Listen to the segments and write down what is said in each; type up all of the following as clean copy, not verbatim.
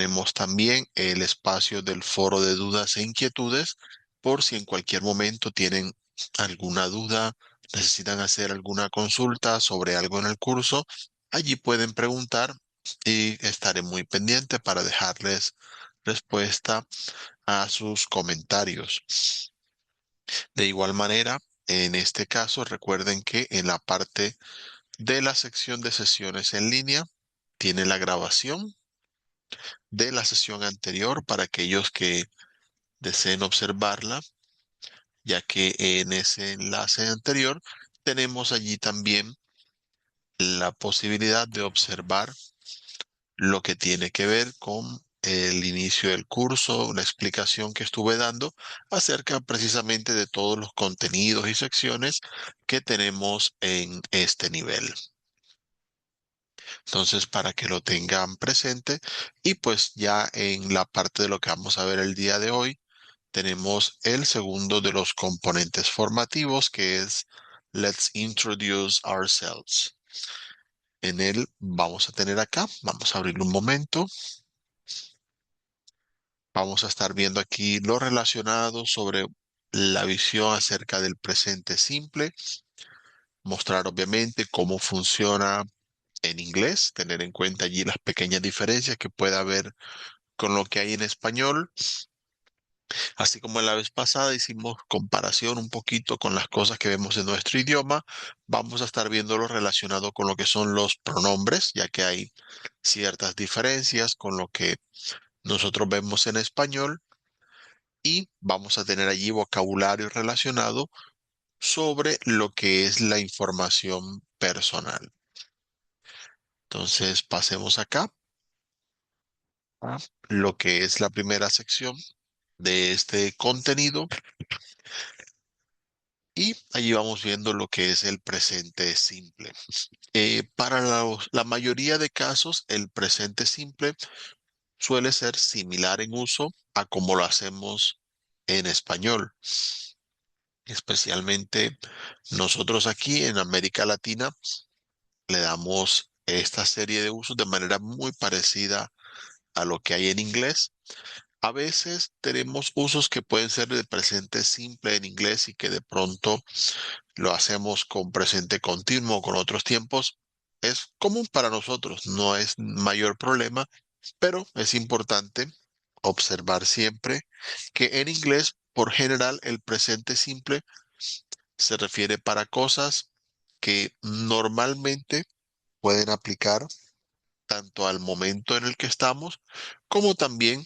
Tenemos también el espacio del foro de dudas e inquietudes por si en cualquier momento tienen alguna duda, necesitan hacer alguna consulta sobre algo en el curso. Allí pueden preguntar y estaré muy pendiente para dejarles respuesta a sus comentarios. De igual manera, en este caso, recuerden que en la parte de la sección de sesiones en línea tiene la grabación de la sesión anterior para aquellos que deseen observarla, ya que en ese enlace anterior tenemos allí también la posibilidad de observar lo que tiene que ver con el inicio del curso, una explicación que estuve dando acerca precisamente de todos los contenidos y secciones que tenemos en este nivel. Entonces, para que lo tengan presente y pues ya en la parte de lo que vamos a ver el día de hoy, tenemos el segundo de los componentes formativos que es Let's Introduce Ourselves. En él vamos a tener acá, vamos a abrirlo un momento. Vamos a estar viendo aquí lo relacionado sobre la visión acerca del presente simple, mostrar obviamente cómo funciona en inglés, tener en cuenta allí las pequeñas diferencias que puede haber con lo que hay en español. Así como en la vez pasada hicimos comparación un poquito con las cosas que vemos en nuestro idioma, vamos a estar viendo lo relacionado con lo que son los pronombres, ya que hay ciertas diferencias con lo que nosotros vemos en español y vamos a tener allí vocabulario relacionado sobre lo que es la información personal. Entonces, pasemos acá a lo que es la primera sección de este contenido y allí vamos viendo lo que es el presente simple. Para la mayoría de casos, el presente simple suele ser similar en uso a como lo hacemos en español. Especialmente nosotros aquí en América Latina le damos esta serie de usos de manera muy parecida a lo que hay en inglés. A veces tenemos usos que pueden ser de presente simple en inglés y que de pronto lo hacemos con presente continuo o con otros tiempos. Es común para nosotros, no es mayor problema, pero es importante observar siempre que en inglés, por general, el presente simple se refiere para cosas que normalmente pueden aplicar tanto al momento en el que estamos como también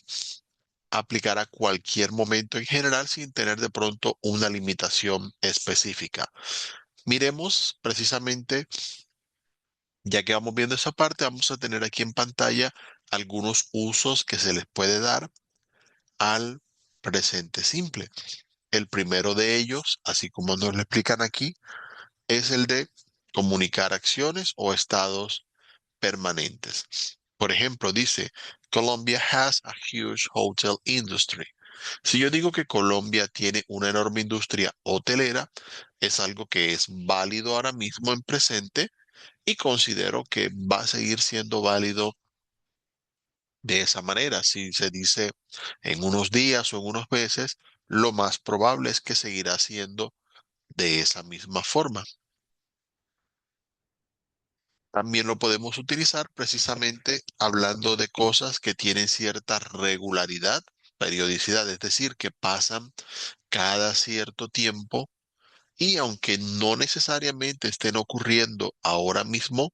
aplicar a cualquier momento en general sin tener de pronto una limitación específica. Miremos precisamente, ya que vamos viendo esa parte, vamos a tener aquí en pantalla algunos usos que se les puede dar al presente simple. El primero de ellos, así como nos lo explican aquí, es el de comunicar acciones o estados permanentes. Por ejemplo, dice, Colombia has a huge hotel industry. Si yo digo que Colombia tiene una enorme industria hotelera, es algo que es válido ahora mismo en presente y considero que va a seguir siendo válido de esa manera. Si se dice en unos días o en unos meses, lo más probable es que seguirá siendo de esa misma forma. También lo podemos utilizar precisamente hablando de cosas que tienen cierta regularidad, periodicidad, es decir, que pasan cada cierto tiempo y aunque no necesariamente estén ocurriendo ahora mismo,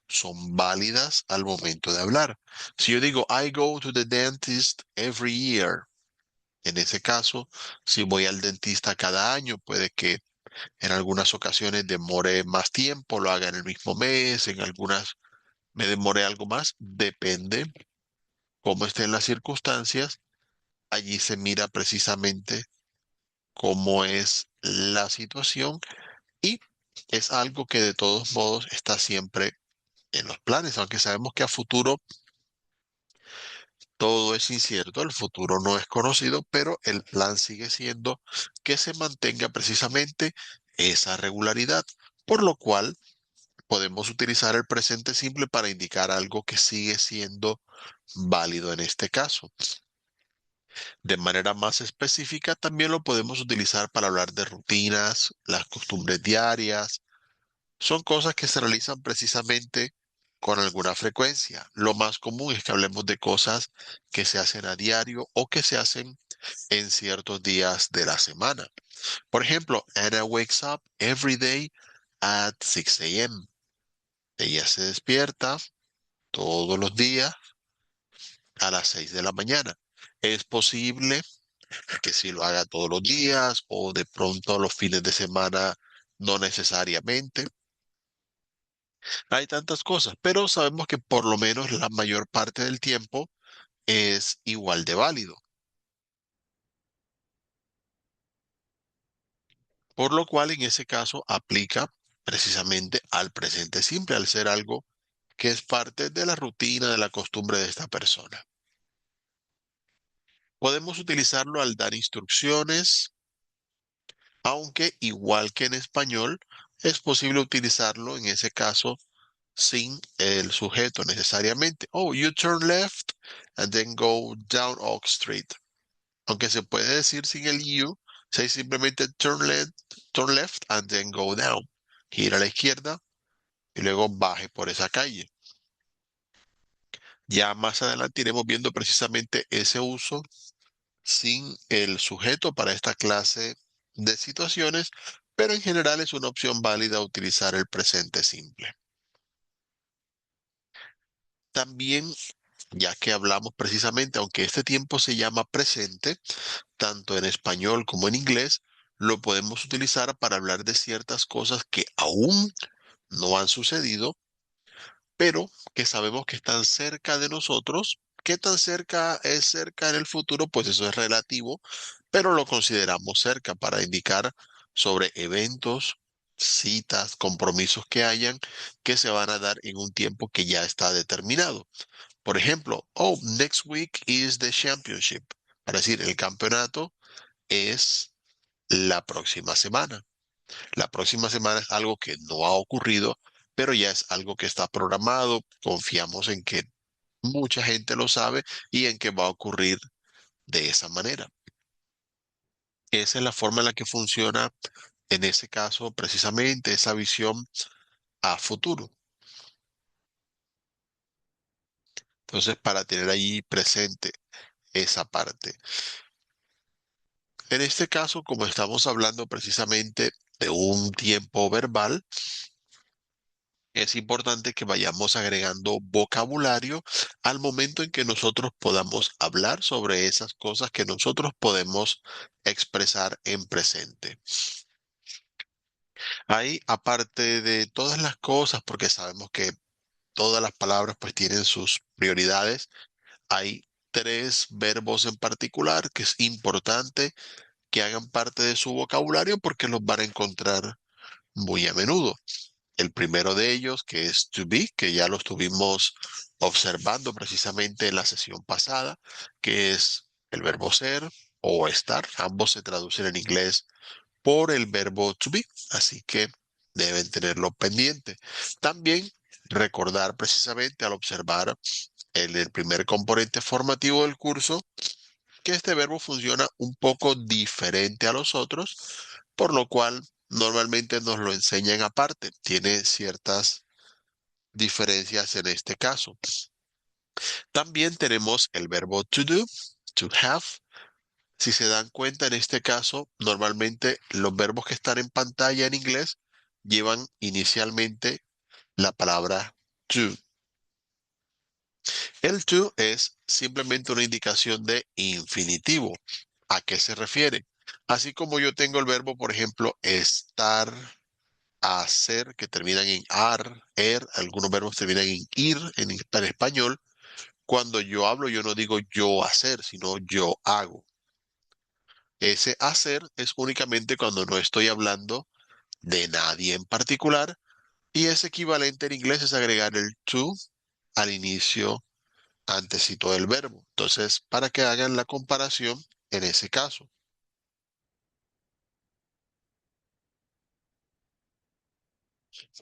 son válidas al momento de hablar. Si yo digo, I go to the dentist every year, en ese caso, si voy al dentista cada año, puede que en algunas ocasiones demore más tiempo, lo haga en el mismo mes, en algunas me demore algo más, depende cómo estén las circunstancias. Allí se mira precisamente cómo es la situación y es algo que de todos modos está siempre en los planes, aunque sabemos que a futuro todo es incierto, el futuro no es conocido, pero el plan sigue siendo que se mantenga precisamente esa regularidad, por lo cual podemos utilizar el presente simple para indicar algo que sigue siendo válido en este caso. De manera más específica, también lo podemos utilizar para hablar de rutinas, las costumbres diarias. Son cosas que se realizan precisamente con alguna frecuencia. Lo más común es que hablemos de cosas que se hacen a diario o que se hacen en ciertos días de la semana. Por ejemplo, Anna wakes up every day at 6 a.m. Ella se despierta todos los días a las 6 de la mañana. Es posible que si lo haga todos los días o de pronto los fines de semana, no necesariamente. Hay tantas cosas, pero sabemos que por lo menos la mayor parte del tiempo es igual de válido. Por lo cual en ese caso aplica precisamente al presente simple, al ser algo que es parte de la rutina, de la costumbre de esta persona. Podemos utilizarlo al dar instrucciones, aunque igual que en español, es posible utilizarlo en ese caso sin el sujeto necesariamente. Oh, you turn left and then go down Oak Street. Aunque se puede decir sin el you, se dice simplemente turn left and then go down. Gira a la izquierda y luego baje por esa calle. Ya más adelante iremos viendo precisamente ese uso sin el sujeto para esta clase de situaciones, pero en general es una opción válida utilizar el presente simple. También, ya que hablamos precisamente, aunque este tiempo se llama presente, tanto en español como en inglés, lo podemos utilizar para hablar de ciertas cosas que aún no han sucedido, pero que sabemos que están cerca de nosotros. ¿Qué tan cerca es cerca en el futuro? Pues eso es relativo, pero lo consideramos cerca para indicar sobre eventos, citas, compromisos que hayan que se van a dar en un tiempo que ya está determinado. Por ejemplo, oh, next week is the championship. Para decir, el campeonato es la próxima semana. La próxima semana es algo que no ha ocurrido, pero ya es algo que está programado. Confiamos en que mucha gente lo sabe y en que va a ocurrir de esa manera. Esa es la forma en la que funciona en ese caso precisamente esa visión a futuro. Entonces, para tener ahí presente esa parte. En este caso, como estamos hablando precisamente de un tiempo verbal, es importante que vayamos agregando vocabulario al momento en que nosotros podamos hablar sobre esas cosas que nosotros podemos expresar en presente. Ahí, aparte de todas las cosas, porque sabemos que todas las palabras pues tienen sus prioridades, hay tres verbos en particular que es importante que hagan parte de su vocabulario porque los van a encontrar muy a menudo. El primero de ellos, que es to be, que ya lo estuvimos observando precisamente en la sesión pasada, que es el verbo ser o estar. Ambos se traducen en inglés por el verbo to be, así que deben tenerlo pendiente. También recordar precisamente al observar el primer componente formativo del curso que este verbo funciona un poco diferente a los otros, por lo cual normalmente nos lo enseñan aparte. Tiene ciertas diferencias en este caso. También tenemos el verbo to do, to have. Si se dan cuenta, en este caso, normalmente los verbos que están en pantalla en inglés llevan inicialmente la palabra to. El to es simplemente una indicación de infinitivo. ¿A qué se refiere? Así como yo tengo el verbo, por ejemplo, estar, hacer, que terminan en ar, er, algunos verbos terminan en ir en español. Cuando yo hablo, yo no digo yo hacer, sino yo hago. Ese hacer es únicamente cuando no estoy hablando de nadie en particular y es equivalente en inglés es agregar el to al inicio antecito del verbo. Entonces, para que hagan la comparación en ese caso.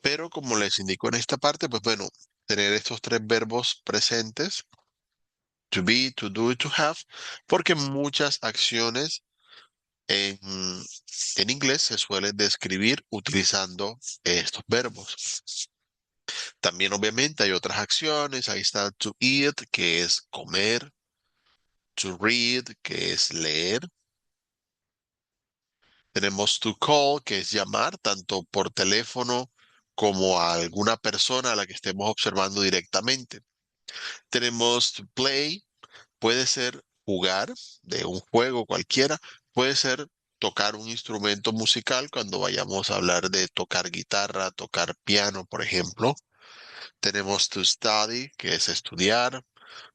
Pero como les indico en esta parte, pues bueno, tener estos tres verbos presentes, to be, to do y to have, porque muchas acciones en, en inglés se suelen describir utilizando estos verbos. También obviamente hay otras acciones, ahí está to eat, que es comer, to read, que es leer. Tenemos to call, que es llamar tanto por teléfono como a alguna persona a la que estemos observando directamente. Tenemos to play, puede ser jugar de un juego cualquiera, puede ser tocar un instrumento musical cuando vayamos a hablar de tocar guitarra, tocar piano, por ejemplo. Tenemos to study, que es estudiar.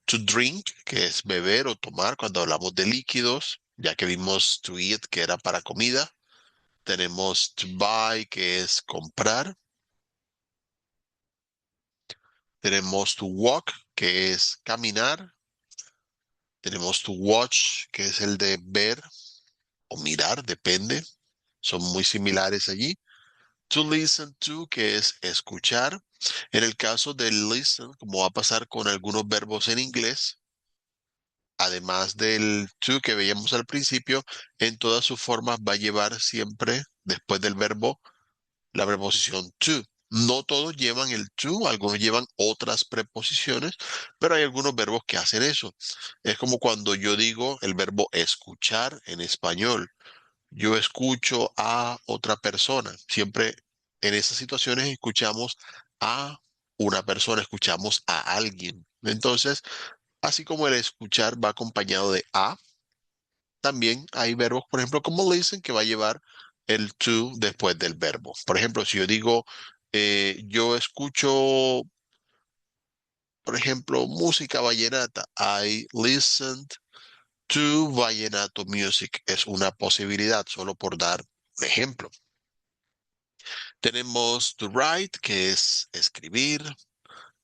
To drink, que es beber o tomar cuando hablamos de líquidos, ya que vimos to eat, que era para comida. Tenemos to buy, que es comprar. Tenemos to walk, que es caminar. Tenemos to watch, que es el de ver o mirar, depende. Son muy similares allí. To listen to, que es escuchar. En el caso de listen, como va a pasar con algunos verbos en inglés, además del to que veíamos al principio, en todas sus formas va a llevar siempre, después del verbo, la preposición to. No todos llevan el to, algunos llevan otras preposiciones, pero hay algunos verbos que hacen eso. Es como cuando yo digo el verbo escuchar en español. Yo escucho a otra persona. Siempre en esas situaciones escuchamos a una persona, escuchamos a alguien. Entonces, así como el escuchar va acompañado de a, también hay verbos, por ejemplo, como listen, que va a llevar el to después del verbo. Por ejemplo, si yo digo, yo escucho, por ejemplo, música vallenata, I listened to vallenato music. Es una posibilidad, solo por dar un ejemplo. Tenemos to write, que es escribir.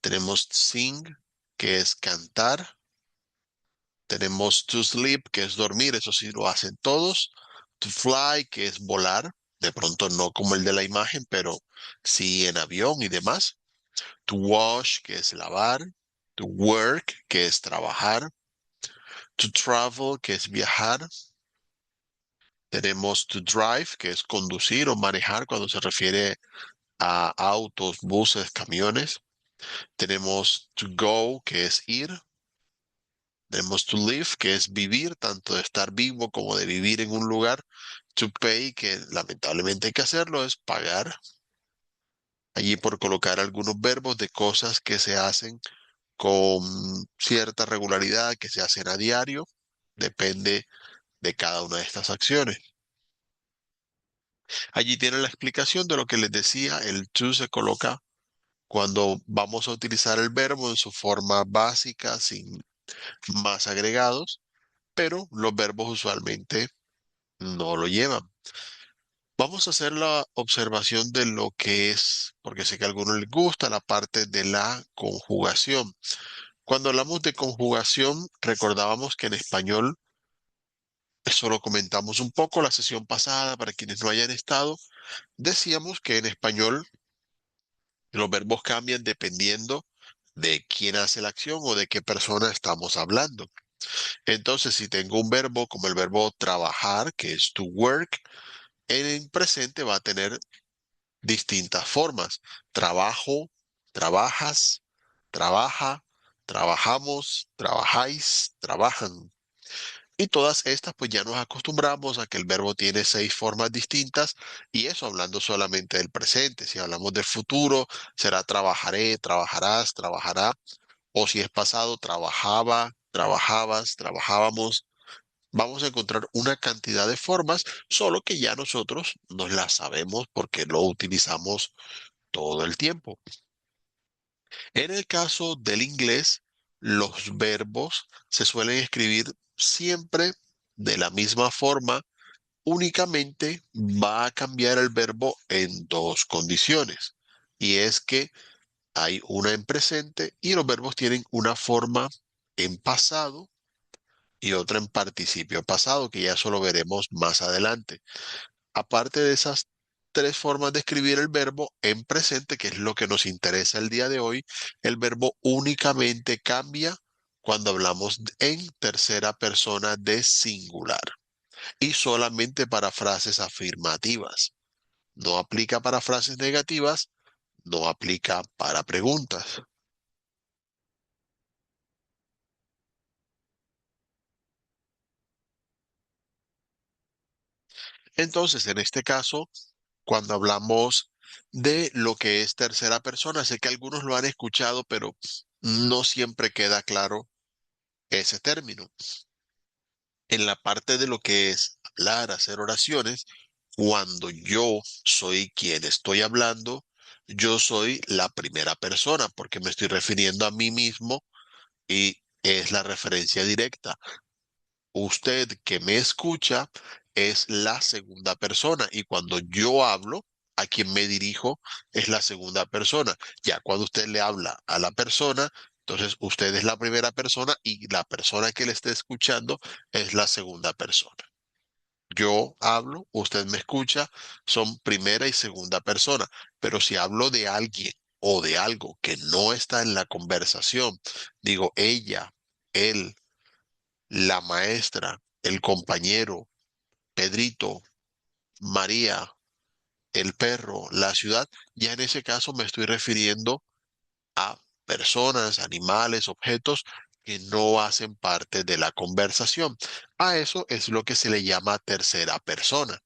Tenemos to sing, que es cantar. Tenemos to sleep, que es dormir, eso sí lo hacen todos. To fly, que es volar, de pronto no como el de la imagen, pero sí en avión y demás. To wash, que es lavar. To work, que es trabajar. To travel, que es viajar. Tenemos to drive, que es conducir o manejar cuando se refiere a autos, buses, camiones. Tenemos to go, que es ir. Tenemos to live, que es vivir, tanto de estar vivo como de vivir en un lugar. To pay, que lamentablemente hay que hacerlo, es pagar. Allí por colocar algunos verbos de cosas que se hacen con cierta regularidad, que se hacen a diario. Depende de cada una de estas acciones. Allí tienen la explicación de lo que les decía. El to se coloca cuando vamos a utilizar el verbo en su forma básica, sin más agregados, pero los verbos usualmente no lo llevan. Vamos a hacer la observación de lo que es, porque sé que a algunos les gusta, la parte de la conjugación. Cuando hablamos de conjugación, recordábamos que en español, eso lo comentamos un poco la sesión pasada para quienes no hayan estado, decíamos que en español los verbos cambian dependiendo de quién hace la acción o de qué persona estamos hablando. Entonces, si tengo un verbo como el verbo trabajar, que es to work, en presente va a tener distintas formas. Trabajo, trabajas, trabaja, trabajamos, trabajáis, trabajan. Y todas estas, pues ya nos acostumbramos a que el verbo tiene seis formas distintas y eso hablando solamente del presente. Si hablamos del futuro, será trabajaré, trabajarás, trabajará. O si es pasado, trabajaba, trabajabas, trabajábamos. Vamos a encontrar una cantidad de formas, solo que ya nosotros nos las sabemos porque lo utilizamos todo el tiempo. En el caso del inglés, los verbos se suelen escribir siempre de la misma forma, únicamente va a cambiar el verbo en dos condiciones. Y es que hay una en presente y los verbos tienen una forma en pasado y otra en participio pasado, que ya eso lo veremos más adelante. Aparte de esas tres formas de escribir el verbo en presente, que es lo que nos interesa el día de hoy. El verbo únicamente cambia cuando hablamos en tercera persona de singular y solamente para frases afirmativas. No aplica para frases negativas, no aplica para preguntas. Entonces, en este caso, cuando hablamos de lo que es tercera persona, sé que algunos lo han escuchado, pero no siempre queda claro ese término. En la parte de lo que es hablar, hacer oraciones, cuando yo soy quien estoy hablando, yo soy la primera persona porque me estoy refiriendo a mí mismo y es la referencia directa. Usted que me escucha es la segunda persona y cuando yo hablo, a quien me dirijo es la segunda persona. Ya cuando usted le habla a la persona, entonces usted es la primera persona y la persona que le esté escuchando es la segunda persona. Yo hablo, usted me escucha, son primera y segunda persona, pero si hablo de alguien o de algo que no está en la conversación, digo ella, él, la maestra, el compañero, Pedrito, María, el perro, la ciudad, ya en ese caso me estoy refiriendo a personas, animales, objetos que no hacen parte de la conversación. A eso es lo que se le llama tercera persona.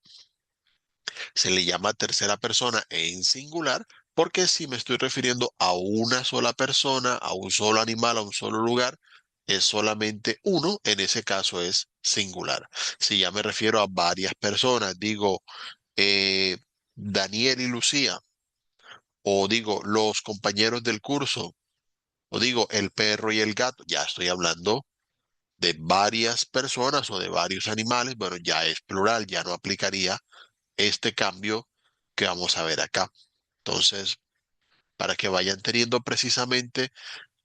Se le llama tercera persona en singular porque si me estoy refiriendo a una sola persona, a un solo animal, a un solo lugar, es solamente uno, en ese caso es singular. Si ya me refiero a varias personas, digo eh, Daniel y Lucía, o digo los compañeros del curso, o digo el perro y el gato, ya estoy hablando de varias personas o de varios animales, bueno, ya es plural, ya no aplicaría este cambio que vamos a ver acá. Entonces, para que vayan teniendo precisamente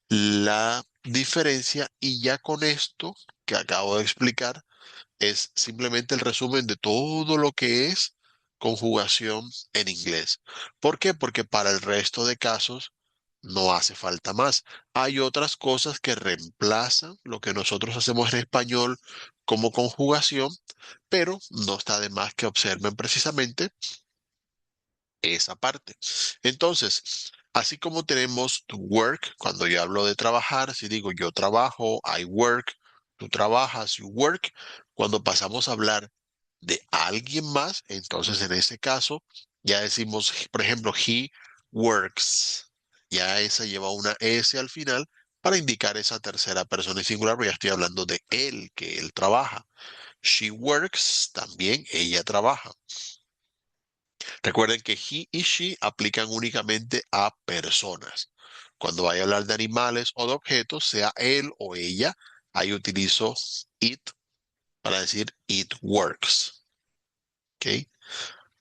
la diferencia y ya con esto que acabo de explicar es simplemente el resumen de todo lo que es conjugación en inglés. ¿Por qué? Porque para el resto de casos no hace falta más. Hay otras cosas que reemplazan lo que nosotros hacemos en español como conjugación, pero no está de más que observen precisamente esa parte. Entonces, así como tenemos to work, cuando yo hablo de trabajar, si digo yo trabajo, I work, tú trabajas, you work, cuando pasamos a hablar de alguien más, entonces en ese caso ya decimos, por ejemplo, he works. Ya esa lleva una S al final para indicar esa tercera persona y singular, porque ya estoy hablando de él, que él trabaja. She works, también ella trabaja. Recuerden que he y she aplican únicamente a personas. Cuando vaya a hablar de animales o de objetos, sea él o ella, ahí utilizo it para decir it works. ¿Ok?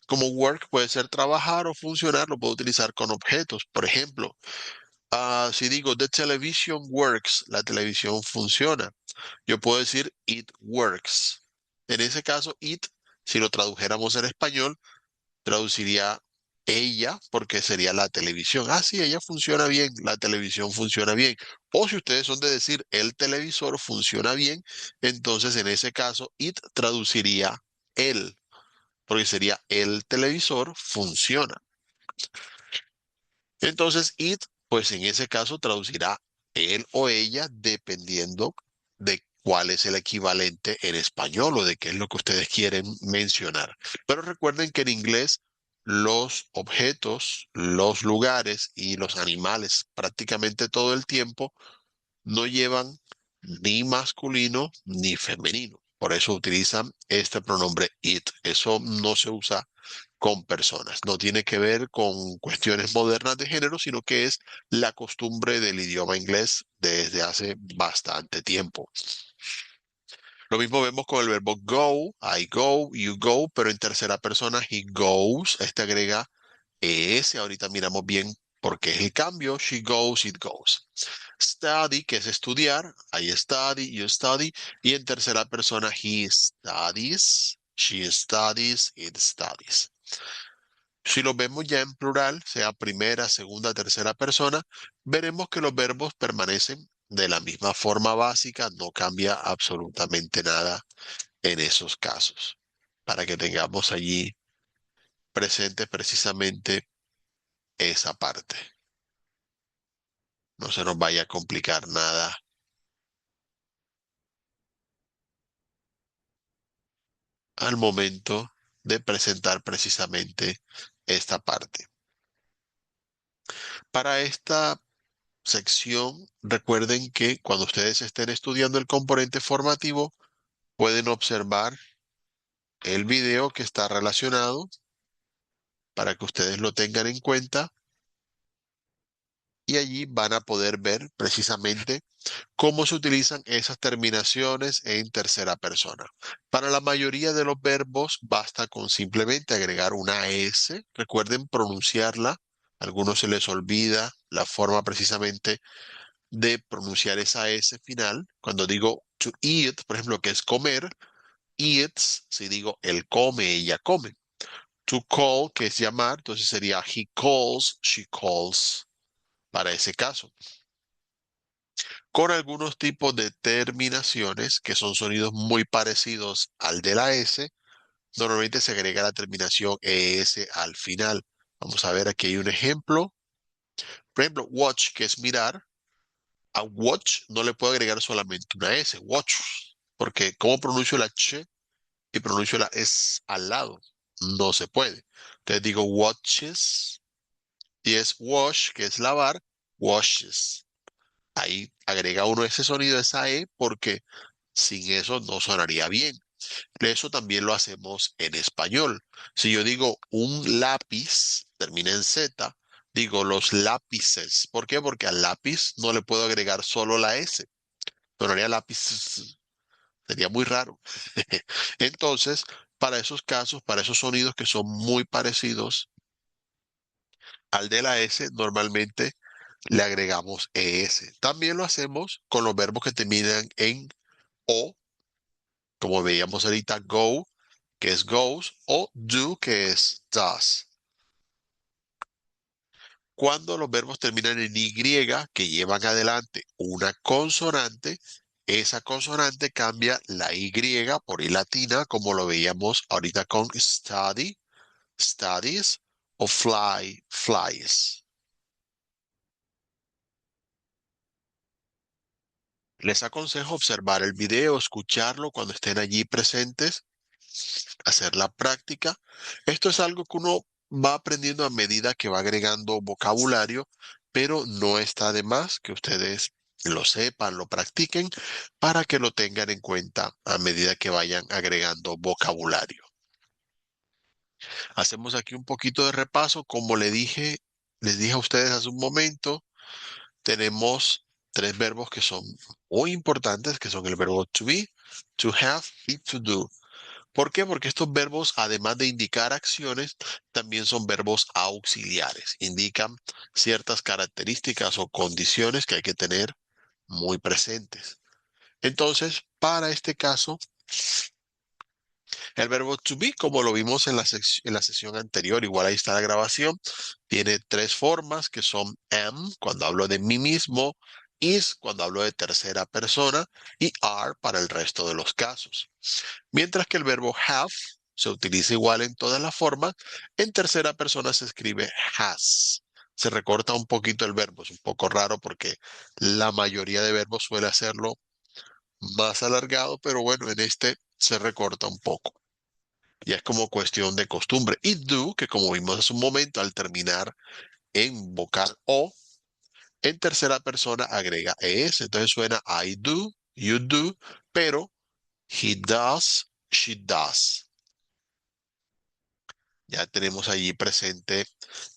Como work puede ser trabajar o funcionar, lo puedo utilizar con objetos. Por ejemplo, si digo the television works, la televisión funciona. Yo puedo decir it works. En ese caso, it, si lo tradujéramos en español, traduciría ella porque sería la televisión. Ah, sí, ella funciona bien, la televisión funciona bien. O si ustedes son de decir el televisor funciona bien, entonces en ese caso it traduciría él, porque sería el televisor funciona. Entonces it, pues en ese caso traducirá él o ella dependiendo de cuál es el equivalente en español o de qué es lo que ustedes quieren mencionar. Pero recuerden que en inglés los objetos, los lugares y los animales prácticamente todo el tiempo no llevan ni masculino ni femenino. Por eso utilizan este pronombre it. Eso no se usa con personas. No tiene que ver con cuestiones modernas de género, sino que es la costumbre del idioma inglés desde hace bastante tiempo. Lo mismo vemos con el verbo go, I go, you go, pero en tercera persona, he goes. Este agrega ES. Ahorita miramos bien por qué es el cambio. She goes, it goes. Study, que es estudiar. I study, you study. Y en tercera persona, he studies, she studies, it studies. Si lo vemos ya en plural, sea primera, segunda, tercera persona, veremos que los verbos permanecen de la misma forma básica, no cambia absolutamente nada en esos casos, para que tengamos allí presente precisamente esa parte. No se nos vaya a complicar nada al momento de presentar precisamente esta parte. Para esta sección, recuerden que cuando ustedes estén estudiando el componente formativo, pueden observar el video que está relacionado para que ustedes lo tengan en cuenta y allí van a poder ver precisamente cómo se utilizan esas terminaciones en tercera persona. Para la mayoría de los verbos basta con simplemente agregar una S. Recuerden pronunciarla. A algunos se les olvida la forma precisamente de pronunciar esa S final. Cuando digo to eat, por ejemplo, que es comer, eats, si digo él come, ella come. To call, que es llamar, entonces sería he calls, she calls, para ese caso. Con algunos tipos de terminaciones que son sonidos muy parecidos al de la S, normalmente se agrega la terminación ES al final. Vamos a ver, aquí hay un ejemplo. Por ejemplo, watch, que es mirar. A watch no le puedo agregar solamente una S, watch, porque ¿cómo pronuncio la ch y pronuncio la S al lado? No se puede. Entonces digo watches y es wash, que es lavar, washes. Ahí agrega uno ese sonido, esa E, porque sin eso no sonaría bien. Eso también lo hacemos en español. Si yo digo un lápiz, termina en Z, digo los lápices. ¿Por qué? Porque al lápiz no le puedo agregar solo la S. Sonaría lápiz. Sería muy raro. Entonces, para esos casos, para esos sonidos que son muy parecidos al de la S, normalmente le agregamos ES. También lo hacemos con los verbos que terminan en O, como veíamos ahorita, go, que es goes, o do, que es does. Cuando los verbos terminan en Y, que llevan adelante una consonante, esa consonante cambia la Y por I latina, como lo veíamos ahorita con study, studies, o fly, flies. Les aconsejo observar el video, escucharlo cuando estén allí presentes, hacer la práctica. Esto es algo que uno va aprendiendo a medida que va agregando vocabulario, pero no está de más que ustedes lo sepan, lo practiquen para que lo tengan en cuenta a medida que vayan agregando vocabulario. Hacemos aquí un poquito de repaso. Como les dije a ustedes hace un momento, tenemos tres verbos que son muy importantes, que son el verbo to be, to have y to do. ¿Por qué? Porque estos verbos, además de indicar acciones, también son verbos auxiliares. Indican ciertas características o condiciones que hay que tener muy presentes. Entonces, para este caso, el verbo to be, como lo vimos en en la sesión anterior, igual ahí está la grabación, tiene tres formas que son am, cuando hablo de mí mismo, is, cuando hablo de tercera persona, y are para el resto de los casos. Mientras que el verbo have se utiliza igual en todas las formas, en tercera persona se escribe has. Se recorta un poquito el verbo, es un poco raro porque la mayoría de verbos suele hacerlo más alargado, pero bueno, en este se recorta un poco. Ya es como cuestión de costumbre. Y do, que como vimos hace un momento, al terminar en vocal O, en tercera persona agrega es. Entonces suena I do, you do, pero he does, she does. Ya tenemos allí presente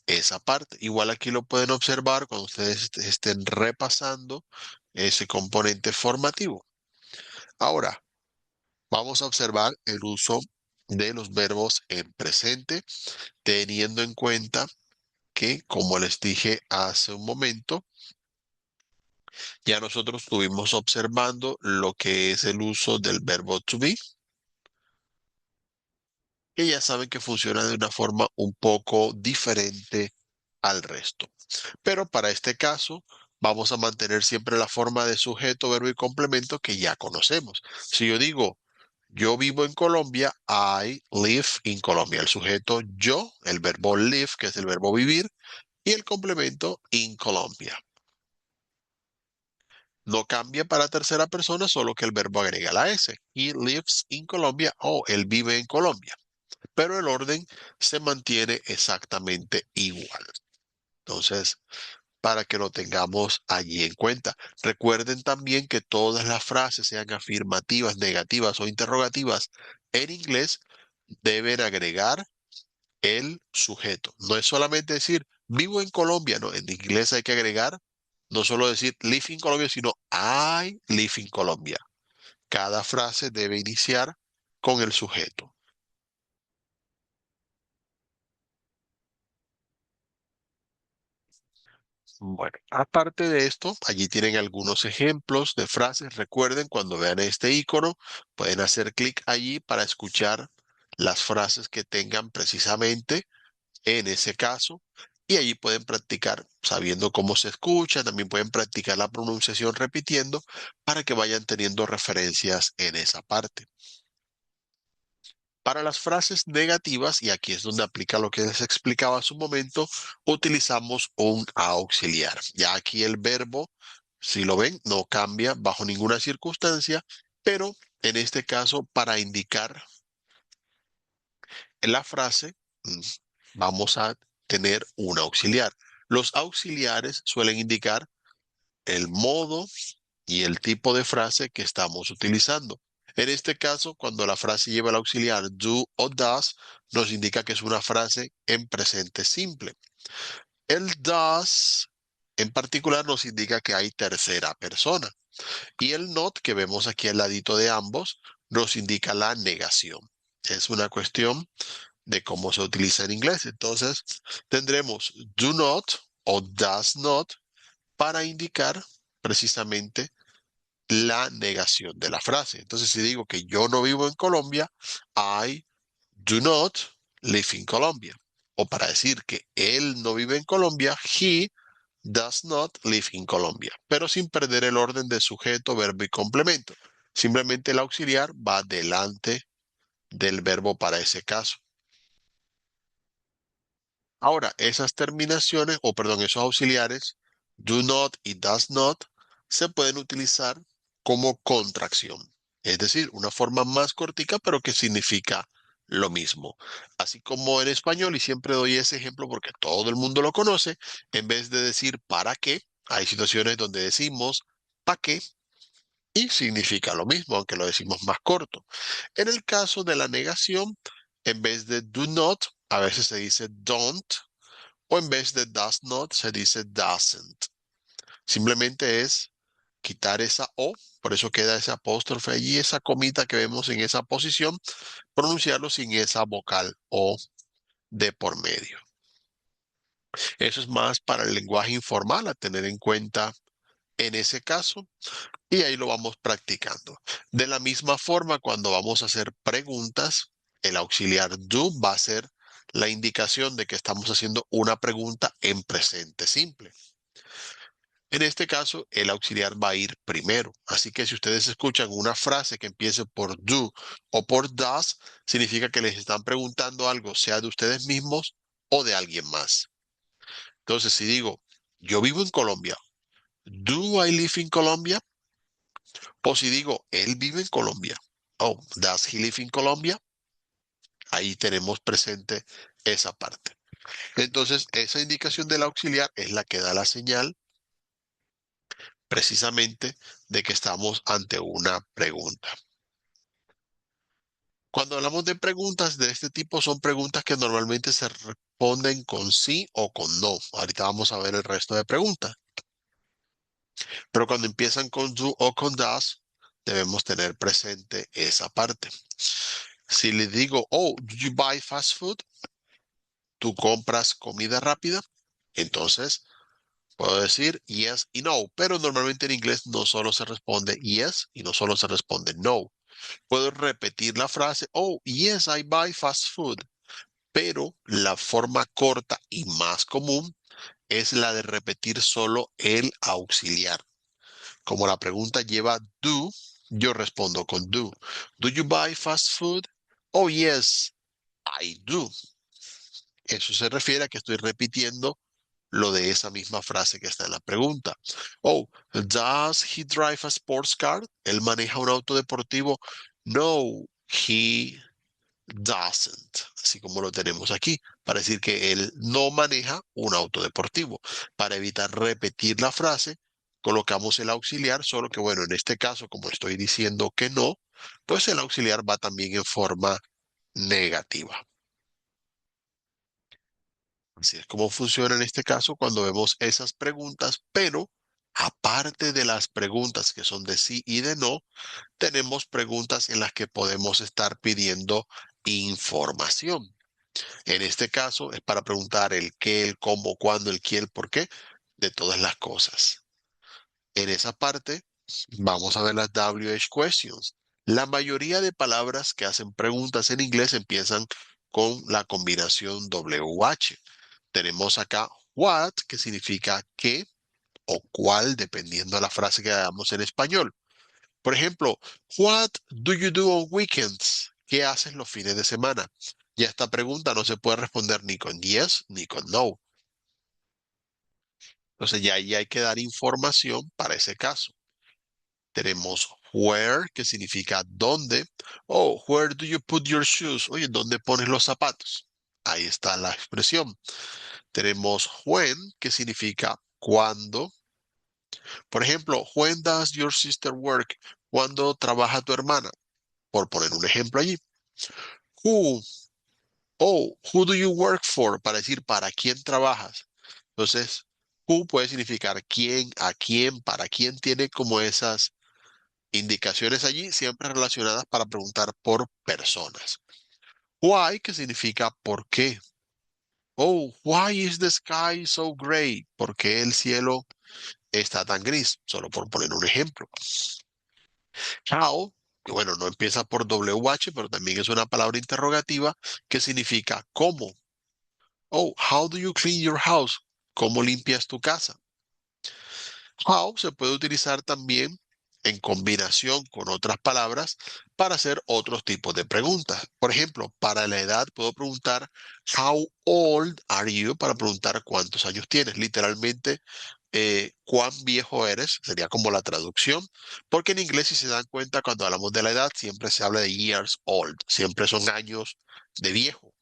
esa parte. Igual aquí lo pueden observar cuando ustedes estén repasando ese componente formativo. Ahora, vamos a observar el uso de los verbos en presente, teniendo en cuenta que, como les dije hace un momento, ya nosotros estuvimos observando lo que es el uso del verbo to be que ya saben que funciona de una forma un poco diferente al resto. Pero para este caso, vamos a mantener siempre la forma de sujeto, verbo y complemento que ya conocemos. Si yo digo, yo vivo en Colombia, I live in Colombia. El sujeto yo, el verbo live, que es el verbo vivir, y el complemento in Colombia. No cambia para tercera persona, solo que el verbo agrega la S. He lives in Colombia o él vive en Colombia. Pero el orden se mantiene exactamente igual. Entonces, para que lo tengamos allí en cuenta. Recuerden también que todas las frases, sean afirmativas, negativas o interrogativas, en inglés deben agregar el sujeto. No es solamente decir vivo en Colombia, no, en inglés hay que agregar no solo decir live in Colombia, sino I live in Colombia. Cada frase debe iniciar con el sujeto. Bueno, aparte de esto, allí tienen algunos ejemplos de frases. Recuerden, cuando vean este icono, pueden hacer clic allí para escuchar las frases que tengan precisamente en ese caso. Y allí pueden practicar sabiendo cómo se escucha. También pueden practicar la pronunciación repitiendo para que vayan teniendo referencias en esa parte. Para las frases negativas, y aquí es donde aplica lo que les explicaba hace un momento, utilizamos un auxiliar. Ya aquí el verbo, si lo ven, no cambia bajo ninguna circunstancia, pero en este caso, para indicar en la frase, mm, vamos a tener un auxiliar. Los auxiliares suelen indicar el modo y el tipo de frase que estamos utilizando. En este caso, cuando la frase lleva el auxiliar do o does, nos indica que es una frase en presente simple. El does, en particular, nos indica que hay tercera persona. Y el not, que vemos aquí al ladito de ambos, nos indica la negación. Es una cuestión de cómo se utiliza en inglés. Entonces, tendremos do not o does not para indicar precisamente la negación de la frase. Entonces, si digo que yo no vivo en Colombia, I do not live in Colombia. O para decir que él no vive en Colombia, he does not live in Colombia. Pero sin perder el orden de sujeto, verbo y complemento. Simplemente el auxiliar va delante del verbo para ese caso. Ahora, esas terminaciones, o perdón, esos auxiliares, do not y does not, se pueden utilizar como contracción. Es decir, una forma más cortica, pero que significa lo mismo. Así como en español, y siempre doy ese ejemplo porque todo el mundo lo conoce, en vez de decir para qué, hay situaciones donde decimos para qué y significa lo mismo, aunque lo decimos más corto. En el caso de la negación, en vez de do not, a veces se dice don't o en vez de does not se dice doesn't. Simplemente es quitar esa O, por eso queda ese apóstrofe allí, esa comita que vemos en esa posición, pronunciarlo sin esa vocal O de por medio. Eso es más para el lenguaje informal a tener en cuenta en ese caso y ahí lo vamos practicando. De la misma forma, cuando vamos a hacer preguntas, el auxiliar do va a ser la indicación de que estamos haciendo una pregunta en presente simple. En este caso, el auxiliar va a ir primero. Así que si ustedes escuchan una frase que empiece por do o por does, significa que les están preguntando algo, sea de ustedes mismos o de alguien más. Entonces, si digo, yo vivo en Colombia, do I live in Colombia? O si digo, él vive en Colombia, oh, does he live in Colombia? Ahí tenemos presente esa parte. Entonces, esa indicación del auxiliar es la que da la señal precisamente de que estamos ante una pregunta. Cuando hablamos de preguntas de este tipo, son preguntas que normalmente se responden con sí o con no. Ahorita vamos a ver el resto de preguntas. Pero cuando empiezan con do o con does, debemos tener presente esa parte. Si le digo, oh, do you buy fast food? ¿Tú compras comida rápida? Entonces, puedo decir yes y no, pero normalmente en inglés no solo se responde yes y no solo se responde no. Puedo repetir la frase, oh, yes, I buy fast food, pero la forma corta y más común es la de repetir solo el auxiliar. Como la pregunta lleva do, yo respondo con do. Do you buy fast food? Oh, yes, I do. Eso se refiere a que estoy repitiendo lo de esa misma frase que está en la pregunta. Oh, does he drive a sports car? ¿Él maneja un auto deportivo? No, he doesn't. Así como lo tenemos aquí, para decir que él no maneja un auto deportivo. Para evitar repetir la frase, colocamos el auxiliar, solo que bueno, en este caso, como estoy diciendo que no, pues el auxiliar va también en forma negativa. Así es como funciona en este caso cuando vemos esas preguntas, pero aparte de las preguntas que son de sí y de no, tenemos preguntas en las que podemos estar pidiendo información. En este caso es para preguntar el qué, el cómo, cuándo, el quién, el por qué de todas las cosas. En esa parte vamos a ver las WH questions. La mayoría de palabras que hacen preguntas en inglés empiezan con la combinación WH. Tenemos acá what, que significa qué o cuál, dependiendo de la frase que hagamos en español. Por ejemplo, what do you do on weekends? ¿Qué haces los fines de semana? Y esta pregunta no se puede responder ni con yes ni con no. Entonces ya ahí hay que dar información para ese caso. Tenemos where, que significa dónde. Oh, where do you put your shoes? Oye, ¿dónde pones los zapatos? Ahí está la expresión. Tenemos when, que significa cuándo. Por ejemplo, when does your sister work? ¿Cuándo trabaja tu hermana? Por poner un ejemplo allí. Who, oh, who do you work for? Para decir para quién trabajas. Entonces, who puede significar quién, a quién, para quién tiene como esas indicaciones allí, siempre relacionadas para preguntar por personas. Why, que significa por qué. Oh, why is the sky so gray? ¿Por qué el cielo está tan gris? Solo por poner un ejemplo. How, que bueno, no empieza por WH, pero también es una palabra interrogativa que significa cómo. Oh, how do you clean your house? ¿Cómo limpias tu casa? How se puede utilizar también en combinación con otras palabras para hacer otros tipos de preguntas. Por ejemplo, para la edad puedo preguntar How old are you? Para preguntar cuántos años tienes. Literalmente, cuán viejo eres, sería como la traducción, porque en inglés, si se dan cuenta, cuando hablamos de la edad, siempre se habla de years old, siempre son años de viejo.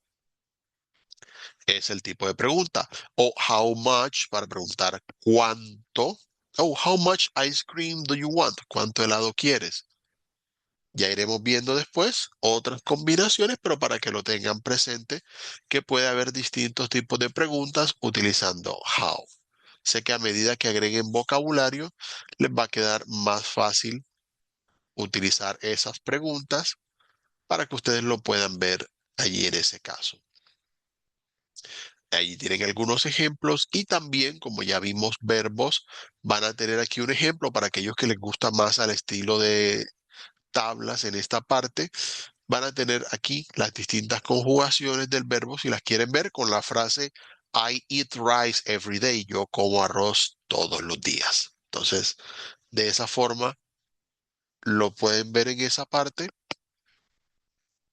Es el tipo de pregunta. O how much para preguntar cuánto. Oh, how much ice cream do you want? ¿Cuánto helado quieres? Ya iremos viendo después otras combinaciones, pero para que lo tengan presente, que puede haber distintos tipos de preguntas utilizando how. Sé que a medida que agreguen vocabulario, les va a quedar más fácil utilizar esas preguntas para que ustedes lo puedan ver allí en ese caso. Ahí tienen algunos ejemplos y también, como ya vimos, verbos, van a tener aquí un ejemplo para aquellos que les gusta más al estilo de tablas en esta parte. Van a tener aquí las distintas conjugaciones del verbo si las quieren ver con la frase I eat rice every day. Yo como arroz todos los días. Entonces, de esa forma lo pueden ver en esa parte,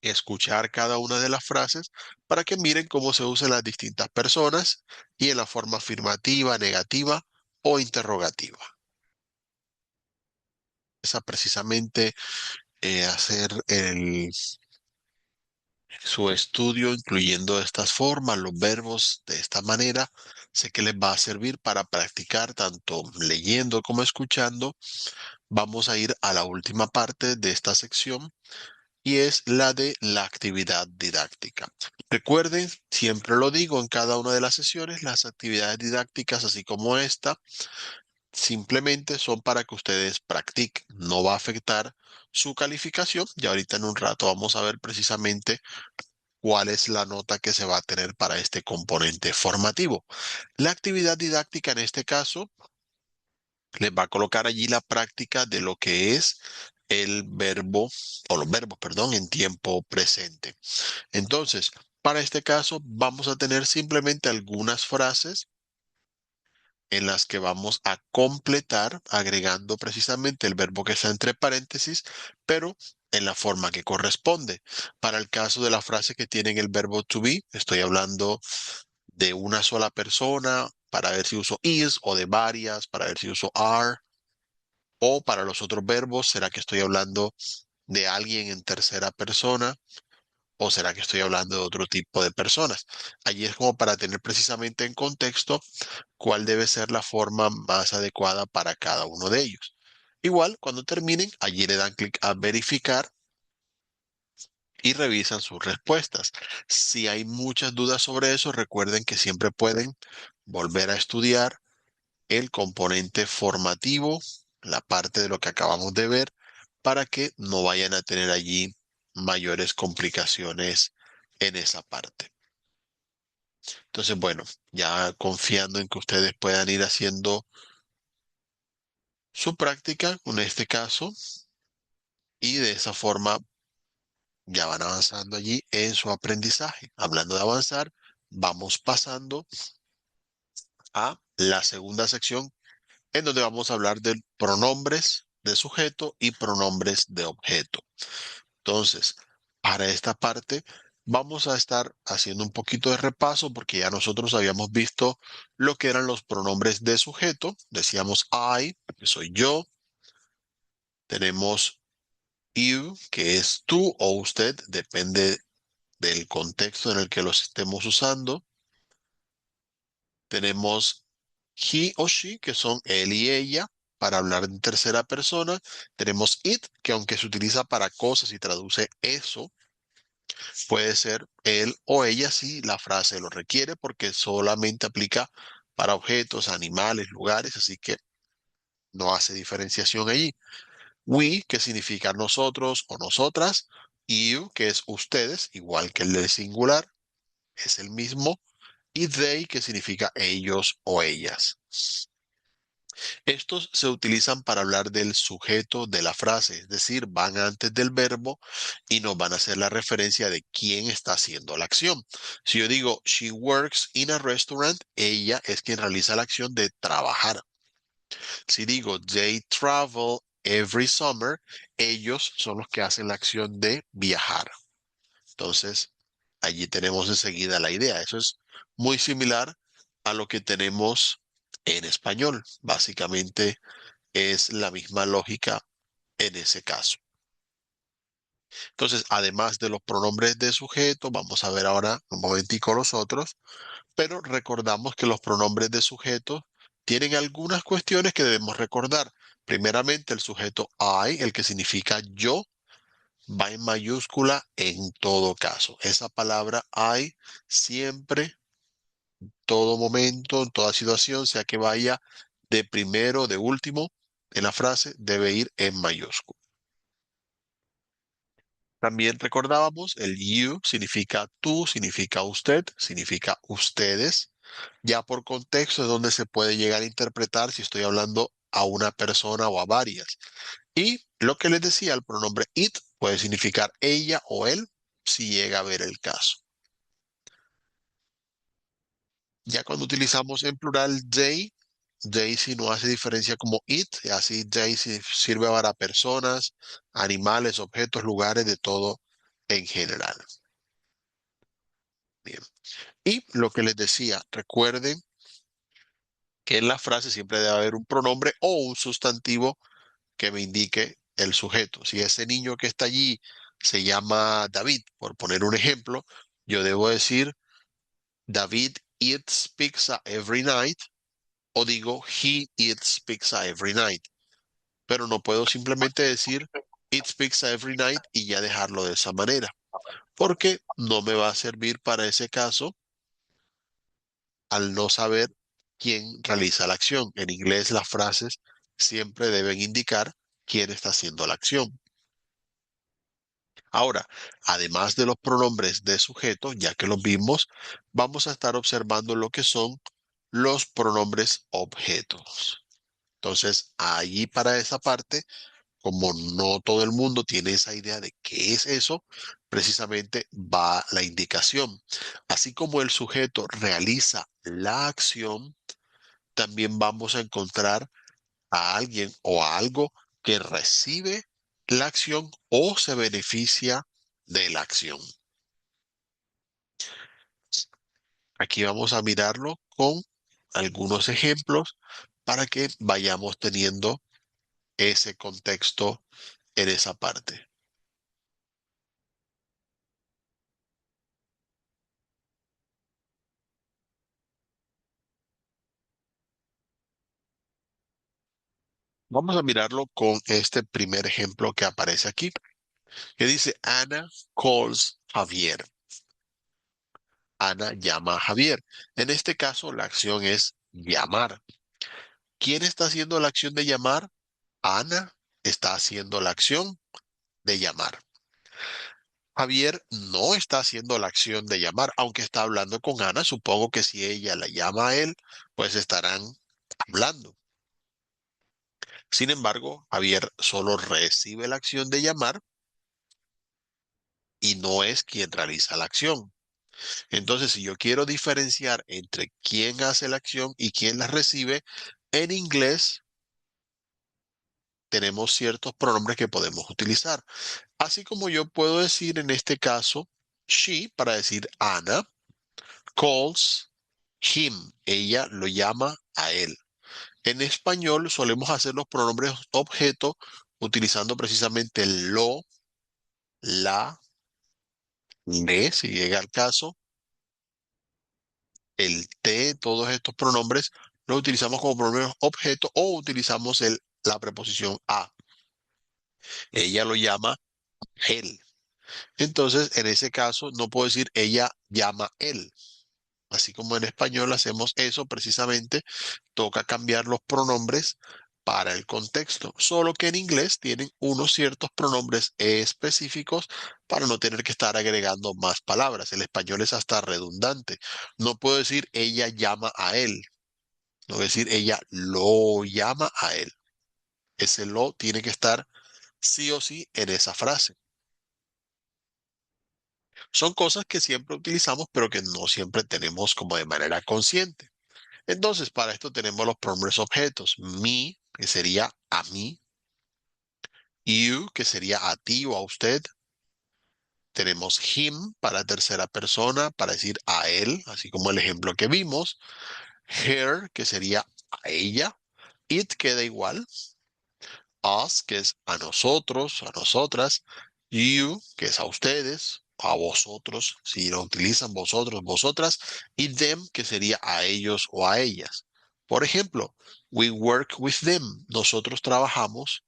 escuchar cada una de las frases para que miren cómo se usan las distintas personas y en la forma afirmativa, negativa o interrogativa. Esa precisamente hacer su estudio incluyendo estas formas, los verbos de esta manera, sé que les va a servir para practicar tanto leyendo como escuchando. Vamos a ir a la última parte de esta sección y es la de la actividad didáctica. Recuerden, siempre lo digo en cada una de las sesiones, las actividades didácticas, así como esta, simplemente son para que ustedes practiquen. No va a afectar su calificación. Y ahorita en un rato vamos a ver precisamente cuál es la nota que se va a tener para este componente formativo. La actividad didáctica en este caso les va a colocar allí la práctica de lo que es el verbo, o los verbos, perdón, en tiempo presente. Entonces, para este caso, vamos a tener simplemente algunas frases en las que vamos a completar agregando precisamente el verbo que está entre paréntesis, pero en la forma que corresponde. Para el caso de la frase que tienen el verbo to be, estoy hablando de una sola persona, para ver si uso is, o de varias, para ver si uso are, o para los otros verbos, ¿será que estoy hablando de alguien en tercera persona? ¿O será que estoy hablando de otro tipo de personas? Allí es como para tener precisamente en contexto cuál debe ser la forma más adecuada para cada uno de ellos. Igual, cuando terminen, allí le dan clic a verificar y revisan sus respuestas. Si hay muchas dudas sobre eso, recuerden que siempre pueden volver a estudiar el componente formativo, la parte de lo que acabamos de ver, para que no vayan a tener allí mayores complicaciones en esa parte. Entonces, bueno, ya confiando en que ustedes puedan ir haciendo su práctica en este caso y de esa forma ya van avanzando allí en su aprendizaje. Hablando de avanzar, vamos pasando a la segunda sección en donde vamos a hablar de pronombres de sujeto y pronombres de objeto. Entonces, para esta parte vamos a estar haciendo un poquito de repaso porque ya nosotros habíamos visto lo que eran los pronombres de sujeto. Decíamos I, que soy yo. Tenemos you, que es tú o usted, depende del contexto en el que los estemos usando. Tenemos he o she, que son él y ella, para hablar en tercera persona. Tenemos it, que aunque se utiliza para cosas y traduce eso, puede ser él o ella si la frase lo requiere, porque solamente aplica para objetos, animales, lugares, así que no hace diferenciación allí. We, que significa nosotros o nosotras. You, que es ustedes, igual que el del singular, es el mismo. Y they, que significa ellos o ellas. Estos se utilizan para hablar del sujeto de la frase, es decir, van antes del verbo y nos van a hacer la referencia de quién está haciendo la acción. Si yo digo, she works in a restaurant, ella es quien realiza la acción de trabajar. Si digo, they travel every summer, ellos son los que hacen la acción de viajar. Entonces, allí tenemos enseguida la idea. Eso es muy similar a lo que tenemos en español. Básicamente es la misma lógica en ese caso. Entonces, además de los pronombres de sujeto, vamos a ver ahora un momentico los otros, pero recordamos que los pronombres de sujeto tienen algunas cuestiones que debemos recordar. Primeramente, el sujeto I, el que significa yo, va en mayúscula en todo caso. Esa palabra I siempre, todo momento, en toda situación, sea que vaya de primero, de último, en la frase, debe ir en mayúscula. También recordábamos, el you significa tú, significa usted, significa ustedes. Ya por contexto es donde se puede llegar a interpretar si estoy hablando a una persona o a varias. Y lo que les decía, el pronombre it puede significar ella o él, si llega a ver el caso. Ya cuando utilizamos en plural they sí no hace diferencia como it, y así they sí sirve para personas, animales, objetos, lugares, de todo en general. Bien. Y lo que les decía, recuerden que en la frase siempre debe haber un pronombre o un sustantivo que me indique el sujeto. Si ese niño que está allí se llama David, por poner un ejemplo, yo debo decir David eats pizza every night o digo he eats pizza every night. Pero no puedo simplemente decir eats pizza every night y ya dejarlo de esa manera, porque no me va a servir para ese caso al no saber quién realiza la acción. En inglés las frases siempre deben indicar quién está haciendo la acción. Ahora, además de los pronombres de sujeto, ya que los vimos, vamos a estar observando lo que son los pronombres objetos. Entonces, allí para esa parte, como no todo el mundo tiene esa idea de qué es eso, precisamente va la indicación. Así como el sujeto realiza la acción, también vamos a encontrar a alguien o a algo que recibe la acción o se beneficia de la acción. Aquí vamos a mirarlo con algunos ejemplos para que vayamos teniendo ese contexto en esa parte. Vamos a mirarlo con este primer ejemplo que aparece aquí, que dice Ana calls Javier. Ana llama a Javier. En este caso, la acción es llamar. ¿Quién está haciendo la acción de llamar? Ana está haciendo la acción de llamar. Javier no está haciendo la acción de llamar, aunque está hablando con Ana. Supongo que si ella la llama a él, pues estarán hablando. Sin embargo, Javier solo recibe la acción de llamar y no es quien realiza la acción. Entonces, si yo quiero diferenciar entre quién hace la acción y quién la recibe, en inglés tenemos ciertos pronombres que podemos utilizar. Así como yo puedo decir en este caso, she, para decir Ana, calls him. Ella lo llama a él. En español solemos hacer los pronombres objeto utilizando precisamente el lo, la, le, si llega al caso, el te, todos estos pronombres los utilizamos como pronombres objeto o utilizamos la preposición a. Ella lo llama él. Entonces, en ese caso, no puedo decir ella llama él. Así como en español hacemos eso precisamente, toca cambiar los pronombres para el contexto. Solo que en inglés tienen unos ciertos pronombres específicos para no tener que estar agregando más palabras. El español es hasta redundante. No puedo decir ella llama a él. No voy a decir ella lo llama a él. Ese lo tiene que estar sí o sí en esa frase. Son cosas que siempre utilizamos, pero que no siempre tenemos como de manera consciente. Entonces, para esto tenemos los pronombres objetos. Me, que sería a mí. You, que sería a ti o a usted. Tenemos him para tercera persona, para decir a él, así como el ejemplo que vimos. Her, que sería a ella. It queda igual. Us, que es a nosotros, a nosotras. You, que es a ustedes, a vosotros, si lo utilizan vosotros, vosotras. Y them, que sería a ellos o a ellas. Por ejemplo, we work with them. Nosotros trabajamos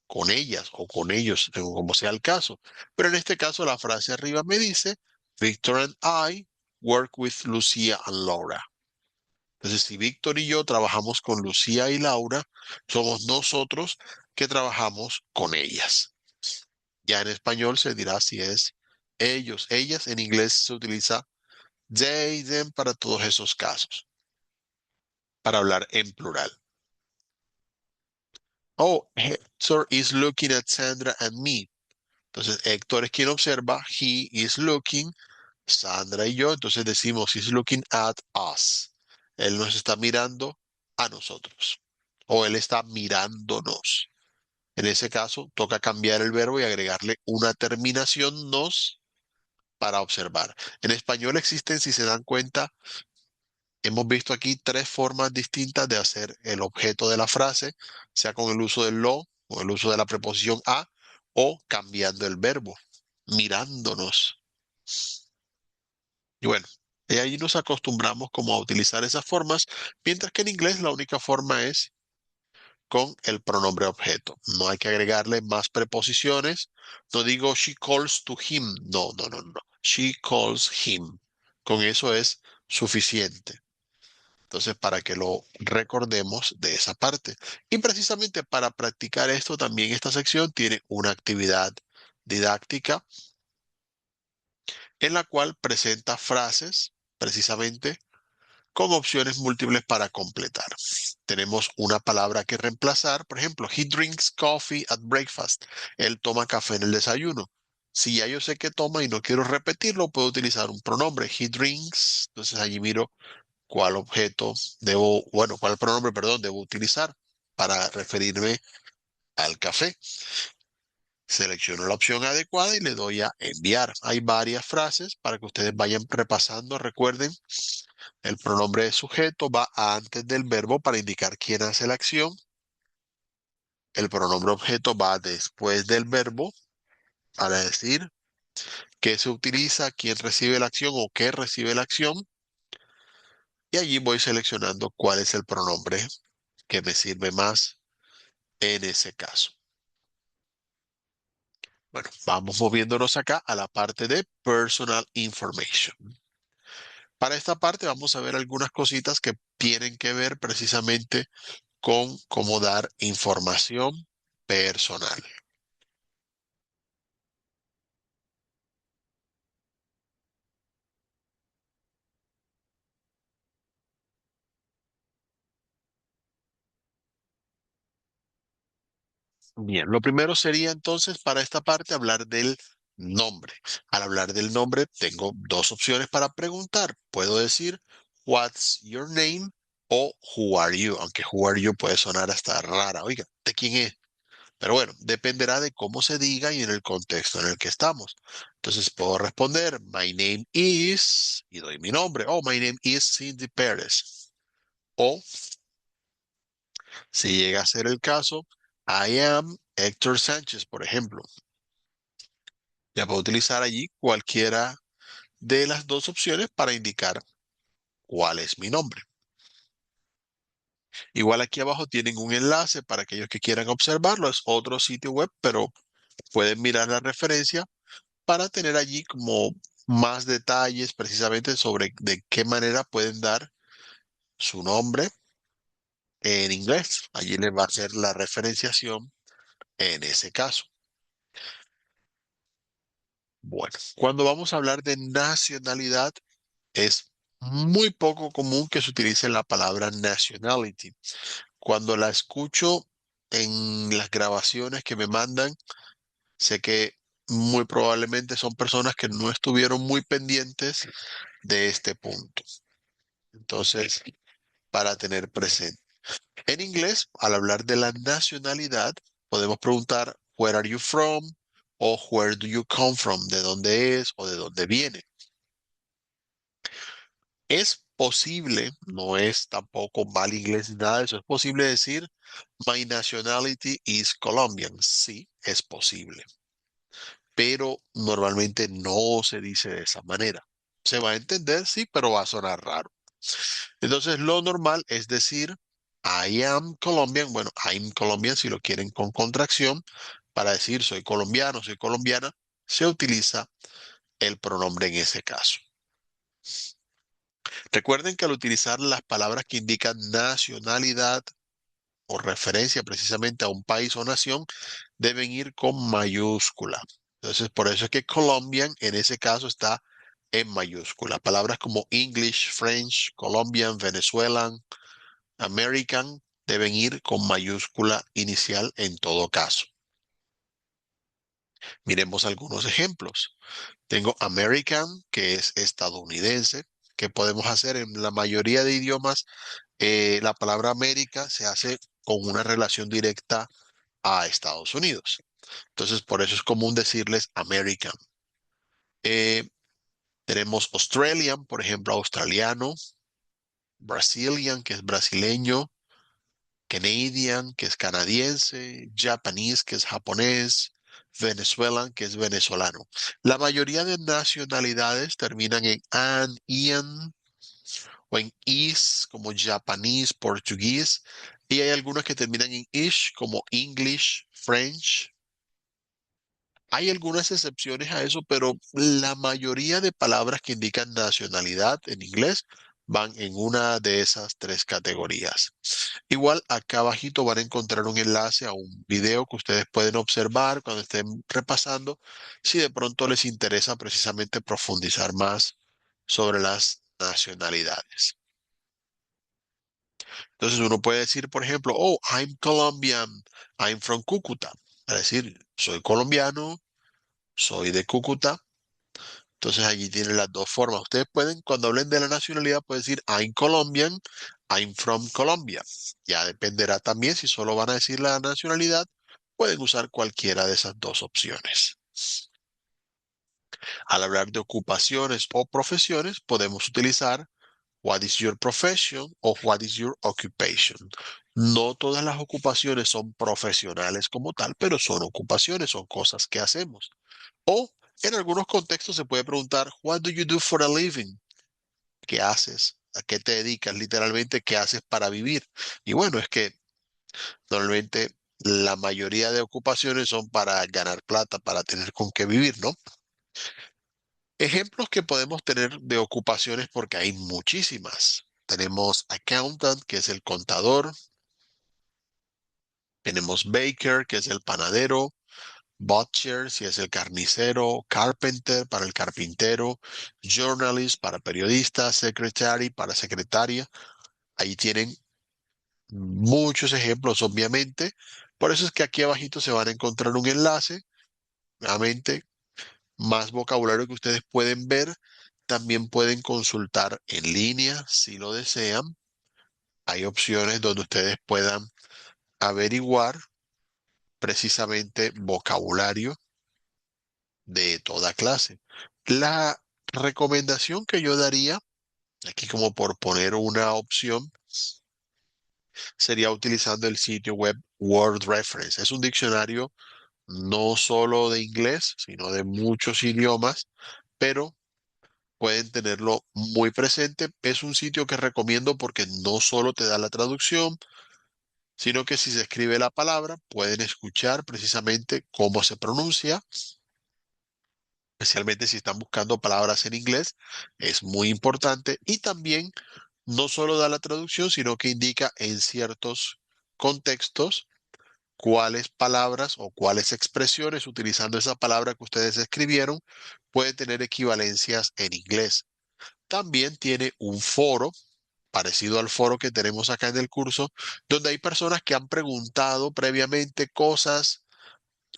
con ellas o con ellos, según como sea el caso. Pero en este caso, la frase arriba me dice, Victor and I work with Lucia and Laura. Entonces, si Víctor y yo trabajamos con Lucía y Laura, somos nosotros que trabajamos con ellas. Ya en español se dirá si es ellos, ellas. En inglés se utiliza they, them para todos esos casos, para hablar en plural. Oh, Hector is looking at Sandra and me. Entonces, Héctor es quien observa, he is looking, Sandra y yo, entonces decimos, he's looking at us. Él nos está mirando a nosotros. O él está mirándonos. En ese caso, toca cambiar el verbo y agregarle una terminación nos para observar. En español existen, si se dan cuenta, hemos visto aquí tres formas distintas de hacer el objeto de la frase, sea con el uso del lo, con el uso de la preposición a, o cambiando el verbo, mirándonos. Y bueno, y ahí nos acostumbramos como a utilizar esas formas, mientras que en inglés la única forma es con el pronombre objeto. No hay que agregarle más preposiciones. No digo she calls to him. No, no, no, no. She calls him. Con eso es suficiente. Entonces, para que lo recordemos de esa parte. Y precisamente para practicar esto, también esta sección tiene una actividad didáctica en la cual presenta frases precisamente con opciones múltiples para completar. Tenemos una palabra que reemplazar, por ejemplo, he drinks coffee at breakfast. Él toma café en el desayuno. Si ya yo sé que toma y no quiero repetirlo, puedo utilizar un pronombre, he drinks. Entonces allí miro cuál objeto debo, bueno, cuál pronombre, perdón, debo utilizar para referirme al café. Selecciono la opción adecuada y le doy a enviar. Hay varias frases para que ustedes vayan repasando. Recuerden, el pronombre de sujeto va antes del verbo para indicar quién hace la acción. El pronombre objeto va después del verbo para decir qué se utiliza, quién recibe la acción o qué recibe la acción. Y allí voy seleccionando cuál es el pronombre que me sirve más en ese caso. Bueno, vamos moviéndonos acá a la parte de personal information. Para esta parte vamos a ver algunas cositas que tienen que ver precisamente con cómo dar información personal. Bien, lo primero sería entonces para esta parte hablar del nombre. Al hablar del nombre, tengo dos opciones para preguntar. Puedo decir, What's your name? O Who are you? Aunque Who are you puede sonar hasta rara. Oiga, ¿de quién es? Pero bueno, dependerá de cómo se diga y en el contexto en el que estamos. Entonces puedo responder, My name is, y doy mi nombre. Oh, my name is Cindy Pérez. O si llega a ser el caso, I am Héctor Sánchez, por ejemplo. Ya puedo utilizar allí cualquiera de las dos opciones para indicar cuál es mi nombre. Igual aquí abajo tienen un enlace para aquellos que quieran observarlo. Es otro sitio web, pero pueden mirar la referencia para tener allí como más detalles precisamente sobre de qué manera pueden dar su nombre en inglés. Allí les va a hacer la referenciación en ese caso. Bueno, cuando vamos a hablar de nacionalidad, es muy poco común que se utilice la palabra nationality. Cuando la escucho en las grabaciones que me mandan, sé que muy probablemente son personas que no estuvieron muy pendientes de este punto. Entonces, para tener presente. En inglés, al hablar de la nacionalidad, podemos preguntar, Where are you from? O Where do you come from? ¿De dónde es o de dónde viene? Es posible, no es tampoco mal inglés ni nada de eso, es posible decir, My nationality is Colombian. Sí, es posible, pero normalmente no se dice de esa manera. Se va a entender, sí, pero va a sonar raro. Entonces, lo normal es decir, I am Colombian. Bueno, I'm Colombian si lo quieren con contracción. Para decir soy colombiano, soy colombiana, se utiliza el pronombre en ese caso. Recuerden que al utilizar las palabras que indican nacionalidad o referencia precisamente a un país o nación, deben ir con mayúscula. Entonces, por eso es que Colombian en ese caso está en mayúscula. Palabras como English, French, Colombian, Venezuelan, American deben ir con mayúscula inicial en todo caso. Miremos algunos ejemplos. Tengo American, que es estadounidense. ¿Qué podemos hacer? En la mayoría de idiomas, la palabra América se hace con una relación directa a Estados Unidos. Entonces, por eso es común decirles American. Eh, tenemos Australian, por ejemplo, australiano. Brazilian, que es brasileño. Canadian, que es canadiense, Japanese, que es japonés, Venezuelan, que es venezolano. La mayoría de nacionalidades terminan en an, ian o en is, como japonés, portugués, y hay algunas que terminan en ish, como English, French. Hay algunas excepciones a eso, pero la mayoría de palabras que indican nacionalidad en inglés van en una de esas tres categorías. Igual acá abajito van a encontrar un enlace a un video que ustedes pueden observar cuando estén repasando, si de pronto les interesa precisamente profundizar más sobre las nacionalidades. Entonces uno puede decir, por ejemplo, oh, I'm Colombian, I'm from Cúcuta. Es decir, soy colombiano, soy de Cúcuta. Entonces allí tienen las dos formas. Ustedes pueden, cuando hablen de la nacionalidad, pueden decir I'm Colombian, I'm from Colombia. Ya dependerá también si solo van a decir la nacionalidad, pueden usar cualquiera de esas dos opciones. Al hablar de ocupaciones o profesiones, podemos utilizar What is your profession o What is your occupation. No todas las ocupaciones son profesionales como tal, pero son ocupaciones, son cosas que hacemos. O en algunos contextos se puede preguntar, What do you do for a living? ¿Qué haces? ¿A qué te dedicas? Literalmente, ¿qué haces para vivir? Y bueno, es que normalmente la mayoría de ocupaciones son para ganar plata, para tener con qué vivir, ¿no? Ejemplos que podemos tener de ocupaciones, porque hay muchísimas. Tenemos accountant, que es el contador. Tenemos baker, que es el panadero. Butcher, si es el carnicero. Carpenter, para el carpintero. Journalist, para periodista. Secretary, para secretaria. Ahí tienen muchos ejemplos, obviamente. Por eso es que aquí abajito se van a encontrar un enlace. Nuevamente, más vocabulario que ustedes pueden ver. También pueden consultar en línea si lo desean. Hay opciones donde ustedes puedan averiguar precisamente vocabulario de toda clase. La recomendación que yo daría, aquí como por poner una opción, sería utilizando el sitio web Word Reference. Es un diccionario no solo de inglés, sino de muchos idiomas, pero pueden tenerlo muy presente. Es un sitio que recomiendo porque no solo te da la traducción, sino que si se escribe la palabra, pueden escuchar precisamente cómo se pronuncia, especialmente si están buscando palabras en inglés, es muy importante. Y también no solo da la traducción, sino que indica en ciertos contextos cuáles palabras o cuáles expresiones, utilizando esa palabra que ustedes escribieron, puede tener equivalencias en inglés. También tiene un foro parecido al foro que tenemos acá en el curso, donde hay personas que han preguntado previamente cosas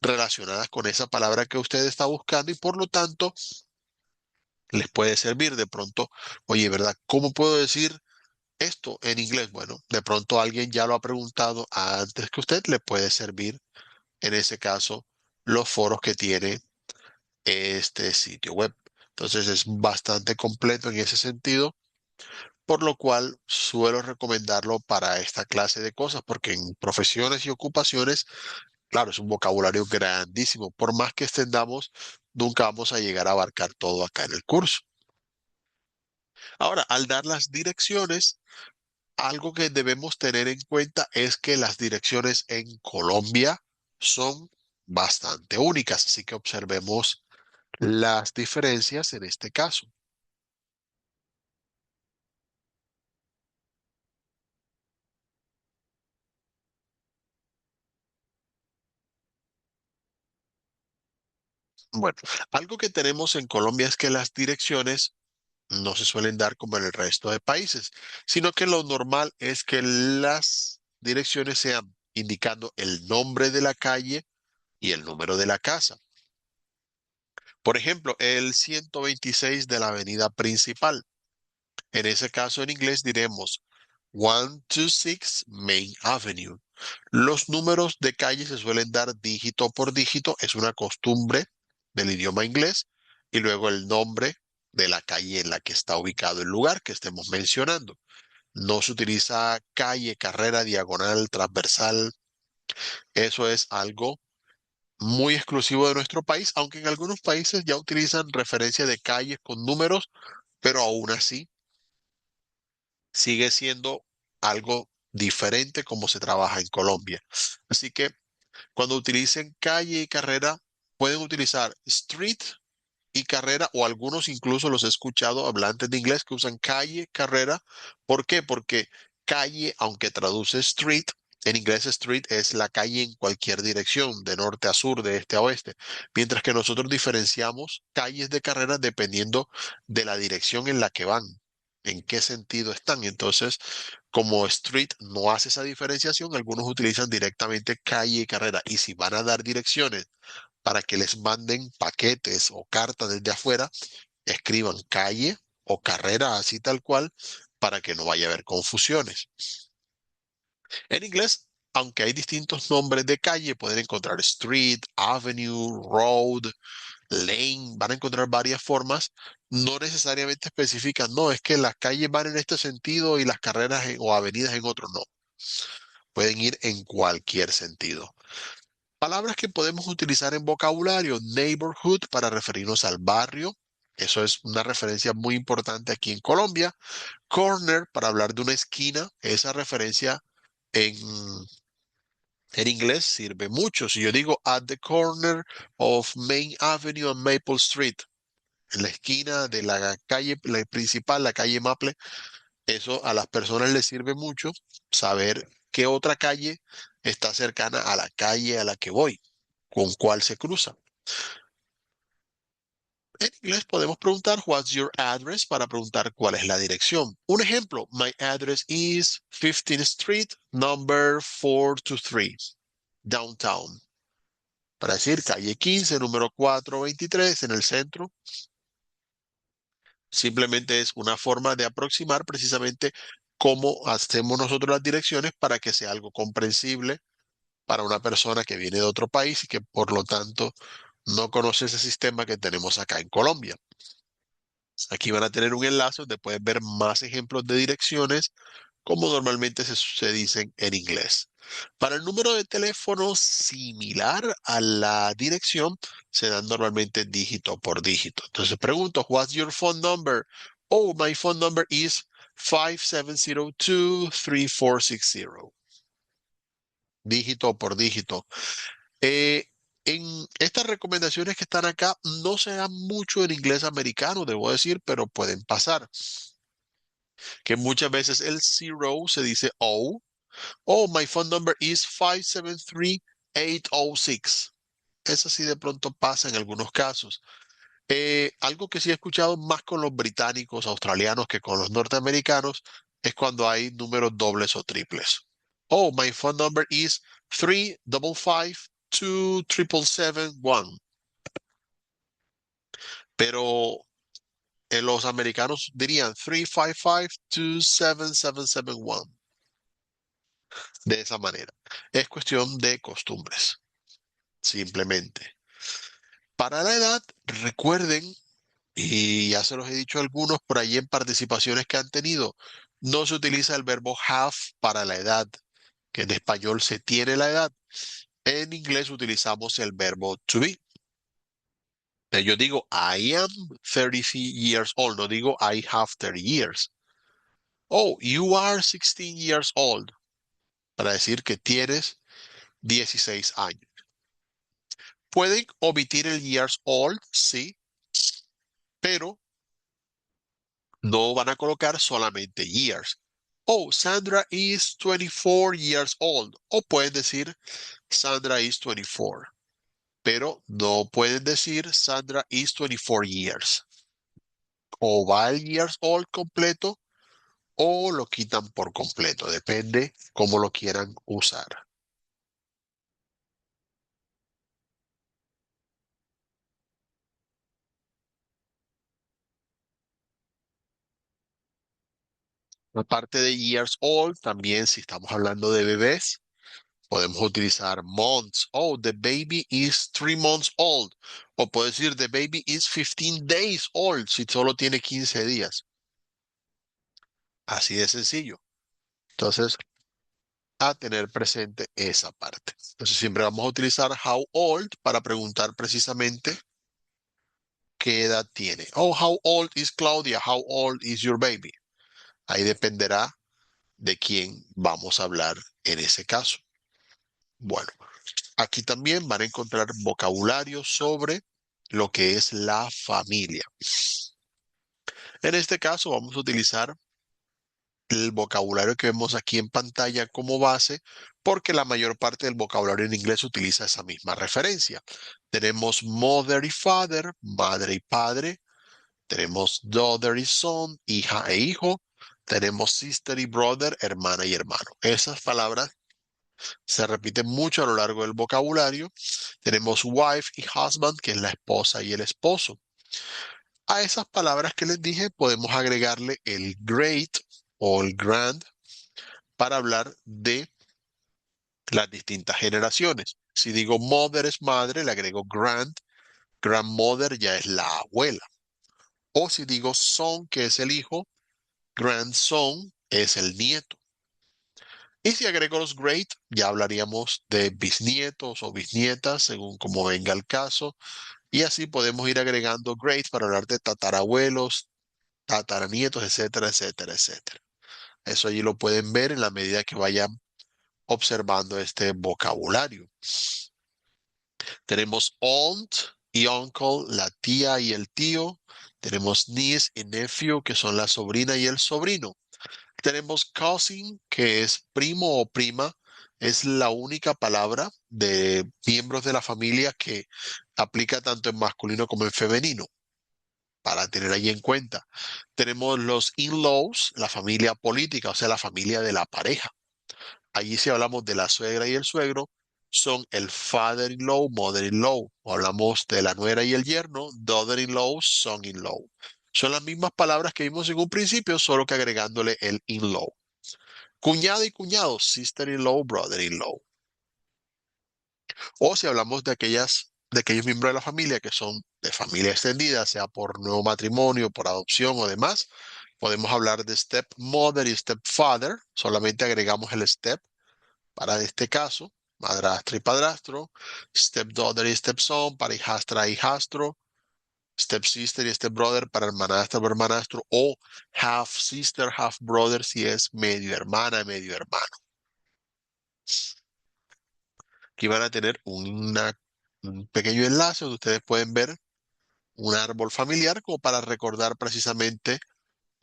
relacionadas con esa palabra que usted está buscando y por lo tanto les puede servir de pronto, oye, ¿verdad? ¿Cómo puedo decir esto en inglés? Bueno, de pronto alguien ya lo ha preguntado antes que usted, le puede servir en ese caso los foros que tiene este sitio web. Entonces es bastante completo en ese sentido, por lo cual suelo recomendarlo para esta clase de cosas, porque en profesiones y ocupaciones, claro, es un vocabulario grandísimo. Por más que extendamos, nunca vamos a llegar a abarcar todo acá en el curso. Ahora, al dar las direcciones, algo que debemos tener en cuenta es que las direcciones en Colombia son bastante únicas, así que observemos las diferencias en este caso. Bueno, algo que tenemos en Colombia es que las direcciones no se suelen dar como en el resto de países, sino que lo normal es que las direcciones sean indicando el nombre de la calle y el número de la casa. Por ejemplo, el 126 de la avenida principal. En ese caso, en inglés diremos 126 Main Avenue. Los números de calle se suelen dar dígito por dígito, es una costumbre del idioma inglés, y luego el nombre de la calle en la que está ubicado el lugar que estemos mencionando. No se utiliza calle, carrera, diagonal, transversal. Eso es algo muy exclusivo de nuestro país, aunque en algunos países ya utilizan referencia de calles con números, pero aún así sigue siendo algo diferente como se trabaja en Colombia. Así que cuando utilicen calle y carrera, pueden utilizar street y carrera, o algunos incluso los he escuchado hablantes de inglés que usan calle, carrera. ¿Por qué? Porque calle, aunque traduce street, en inglés street es la calle en cualquier dirección, de norte a sur, de este a oeste, mientras que nosotros diferenciamos calles de carrera dependiendo de la dirección en la que van, en qué sentido están. Entonces, Como street no hace esa diferenciación, algunos utilizan directamente calle y carrera. Y si van a dar direcciones para que les manden paquetes o cartas desde afuera, escriban calle o carrera así tal cual para que no vaya a haber confusiones. En inglés, aunque hay distintos nombres de calle, pueden encontrar street, avenue, road, lane, van a encontrar varias formas. No necesariamente especifican, no, es que las calles van en este sentido y las carreras o avenidas en otro, no. Pueden ir en cualquier sentido. Palabras que podemos utilizar en vocabulario, neighborhood para referirnos al barrio. Eso es una referencia muy importante aquí en Colombia. Corner para hablar de una esquina. Esa referencia en, en inglés sirve mucho. Si yo digo at the corner of Main Avenue and Maple Street, en la esquina de la calle la principal, la calle Maple, eso a las personas les sirve mucho saber qué otra calle está cercana a la calle a la que voy, con cuál se cruza. En inglés podemos preguntar what's your address para preguntar cuál es la dirección. Un ejemplo, my address is 15th Street, number 423, downtown. Para decir calle 15, número 423 en el centro. Simplemente es una forma de aproximar precisamente cómo hacemos nosotros las direcciones para que sea algo comprensible para una persona que viene de otro país y que por lo tanto no conoce ese sistema que tenemos acá en Colombia. Aquí van a tener un enlace donde pueden ver más ejemplos de direcciones como normalmente se dicen en inglés. Para el número de teléfono similar a la dirección, se dan normalmente dígito por dígito. Entonces pregunto, what's your phone number? Oh, my phone number is 5702-3460. Dígito por dígito. Eh, en estas recomendaciones que están acá no se dan mucho en inglés americano, debo decir, pero pueden pasar. Que muchas veces el zero se dice O. Oh, my phone number is 573-806. Eso sí de pronto pasa en algunos casos. Algo que sí he escuchado más con los británicos, australianos que con los norteamericanos es cuando hay números dobles o triples. Oh, my phone number is 355-27771. Pero los americanos dirían 355-27771. De esa manera. Es cuestión de costumbres, simplemente. Para la edad, recuerden, y ya se los he dicho a algunos por ahí en participaciones que han tenido, no se utiliza el verbo have para la edad, que en español se tiene la edad. En inglés utilizamos el verbo to be. Yo digo I am 30 years old, no digo I have 30 years. Oh, you are 16 years old, para decir que tienes 16 años. Pueden omitir el years old, sí, pero no van a colocar solamente years. Oh, Sandra is 24 years old. O pueden decir Sandra is 24. Pero no pueden decir Sandra is 24 years. O va el years old completo o lo quitan por completo. Depende cómo lo quieran usar. Aparte de years old, también si estamos hablando de bebés, podemos utilizar months. Oh, the baby is 3 months old. O puedo decir the baby is 15 days old si solo tiene 15 días. Así de sencillo. Entonces, a tener presente esa parte. Entonces, siempre vamos a utilizar how old para preguntar precisamente qué edad tiene. Oh, how old is Claudia? How old is your baby? Ahí dependerá de quién vamos a hablar en ese caso. Bueno, aquí también van a encontrar vocabulario sobre lo que es la familia. En este caso vamos a utilizar el vocabulario que vemos aquí en pantalla como base, porque la mayor parte del vocabulario en inglés utiliza esa misma referencia. Tenemos mother y father, madre y padre. Tenemos daughter y son, hija e hijo. Tenemos sister y brother, hermana y hermano. Esas palabras se repiten mucho a lo largo del vocabulario. Tenemos wife y husband, que es la esposa y el esposo. A esas palabras que les dije podemos agregarle el great o el grand para hablar de las distintas generaciones. Si digo mother es madre, le agrego grand, grandmother ya es la abuela. O si digo son, que es el hijo, grandson es el nieto. Y si agrego los great, ya hablaríamos de bisnietos o bisnietas, según como venga el caso. Y así podemos ir agregando great para hablar de tatarabuelos, tataranietos, etcétera, etcétera, etcétera. Eso allí lo pueden ver en la medida que vayan observando este vocabulario. Tenemos aunt y uncle, la tía y el tío. Tenemos niece y nephew, que son la sobrina y el sobrino. Tenemos cousin, que es primo o prima. Es la única palabra de miembros de la familia que aplica tanto en masculino como en femenino, para tener ahí en cuenta. Tenemos los in-laws, la familia política, o sea, la familia de la pareja. Allí si hablamos de la suegra y el suegro, son el father-in-law, mother-in-law. O hablamos de la nuera y el yerno, daughter-in-law, son-in-law. Son las mismas palabras que vimos en un principio, solo que agregándole el in-law. Cuñada y cuñado, sister-in-law, brother-in-law. O si hablamos de aquellos miembros de la familia que son de familia extendida, sea por nuevo matrimonio, por adopción o demás, podemos hablar de stepmother y stepfather. Solamente agregamos el step para este caso, madrastra y padrastro, stepdaughter y stepson para hijastra e hijastro, stepsister y stepbrother para hermanastra o hermanastro, o half sister, half brother si es medio hermana, medio hermano. Aquí van a tener un pequeño enlace donde ustedes pueden ver un árbol familiar como para recordar precisamente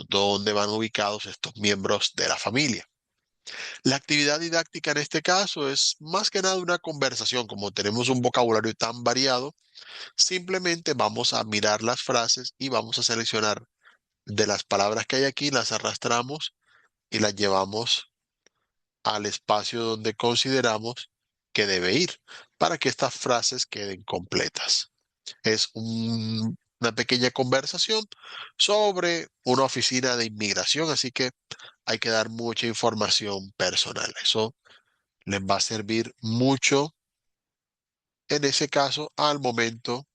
dónde van ubicados estos miembros de la familia. La actividad didáctica en este caso es más que nada una conversación. Como tenemos un vocabulario tan variado, simplemente vamos a mirar las frases y vamos a seleccionar de las palabras que hay aquí, las arrastramos y las llevamos al espacio donde consideramos que debe ir para que estas frases queden completas. Es una pequeña conversación sobre una oficina de inmigración, así que hay que dar mucha información personal. Eso les va a servir mucho en ese caso al momento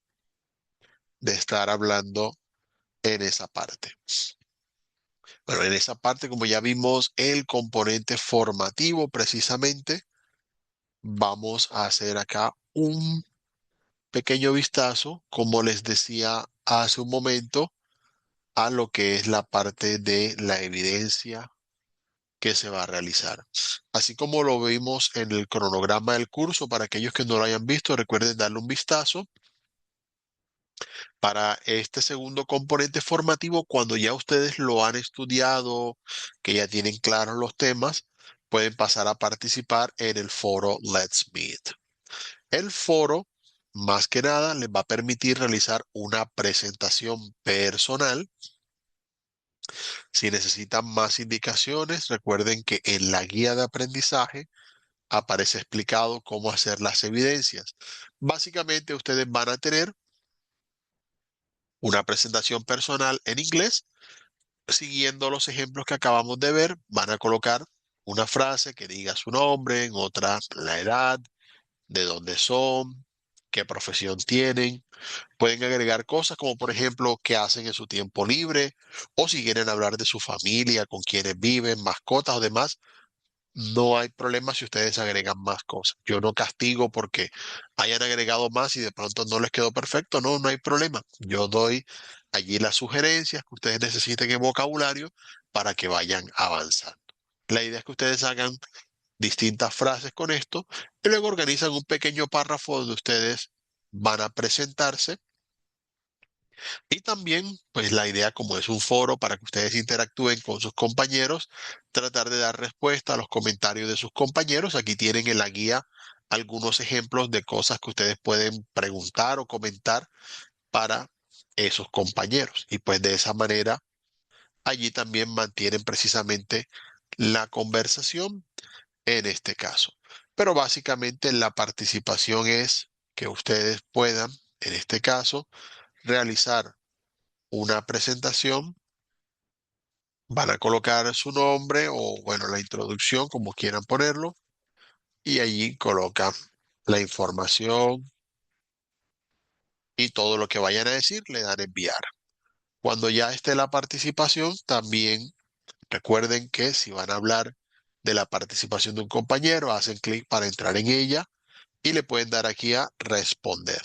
de estar hablando en esa parte. Bueno, en esa parte, como ya vimos el componente formativo precisamente, vamos a hacer acá un pequeño vistazo, como les decía hace un momento, a lo que es la parte de la evidencia que se va a realizar. Así como lo vimos en el cronograma del curso, para aquellos que no lo hayan visto, recuerden darle un vistazo. Para este segundo componente formativo, cuando ya ustedes lo han estudiado, que ya tienen claros los temas, pueden pasar a participar en el foro Let's Meet. El foro, más que nada, les va a permitir realizar una presentación personal. Si necesitan más indicaciones, recuerden que en la guía de aprendizaje aparece explicado cómo hacer las evidencias. Básicamente, ustedes van a tener una presentación personal en inglés. Siguiendo los ejemplos que acabamos de ver, van a colocar una frase que diga su nombre, en otra la edad, de dónde son, qué profesión tienen. Pueden agregar cosas como, por ejemplo, qué hacen en su tiempo libre, o si quieren hablar de su familia, con quienes viven, mascotas o demás. No hay problema si ustedes agregan más cosas. Yo no castigo porque hayan agregado más y de pronto no les quedó perfecto. No, no hay problema. Yo doy allí las sugerencias que ustedes necesiten en vocabulario para que vayan avanzando. La idea es que ustedes hagan distintas frases con esto y luego organizan un pequeño párrafo donde ustedes van a presentarse. Y también, pues la idea, como es un foro para que ustedes interactúen con sus compañeros, tratar de dar respuesta a los comentarios de sus compañeros. Aquí tienen en la guía algunos ejemplos de cosas que ustedes pueden preguntar o comentar para esos compañeros. Y pues de esa manera allí también mantienen precisamente la conversación en este caso. Pero básicamente la participación es que ustedes puedan, en este caso, realizar una presentación. Van a colocar su nombre o, bueno, la introducción, como quieran ponerlo, y allí colocan la información y todo lo que vayan a decir, le dan enviar. Cuando ya esté la participación, también recuerden que si van a hablar de la participación de un compañero, hacen clic para entrar en ella y le pueden dar aquí a responder.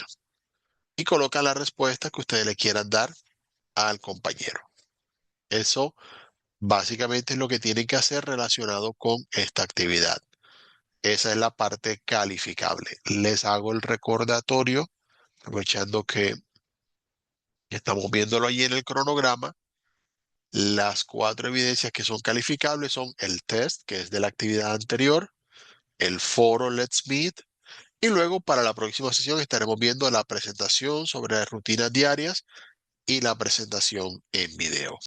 Y colocan la respuesta que ustedes le quieran dar al compañero. Eso básicamente es lo que tienen que hacer relacionado con esta actividad. Esa es la parte calificable. Les hago el recordatorio, aprovechando que estamos viéndolo ahí en el cronograma. Las 4 evidencias que son calificables son el test, que es de la actividad anterior, el foro Let's Meet, y luego para la próxima sesión estaremos viendo la presentación sobre las rutinas diarias y la presentación en video.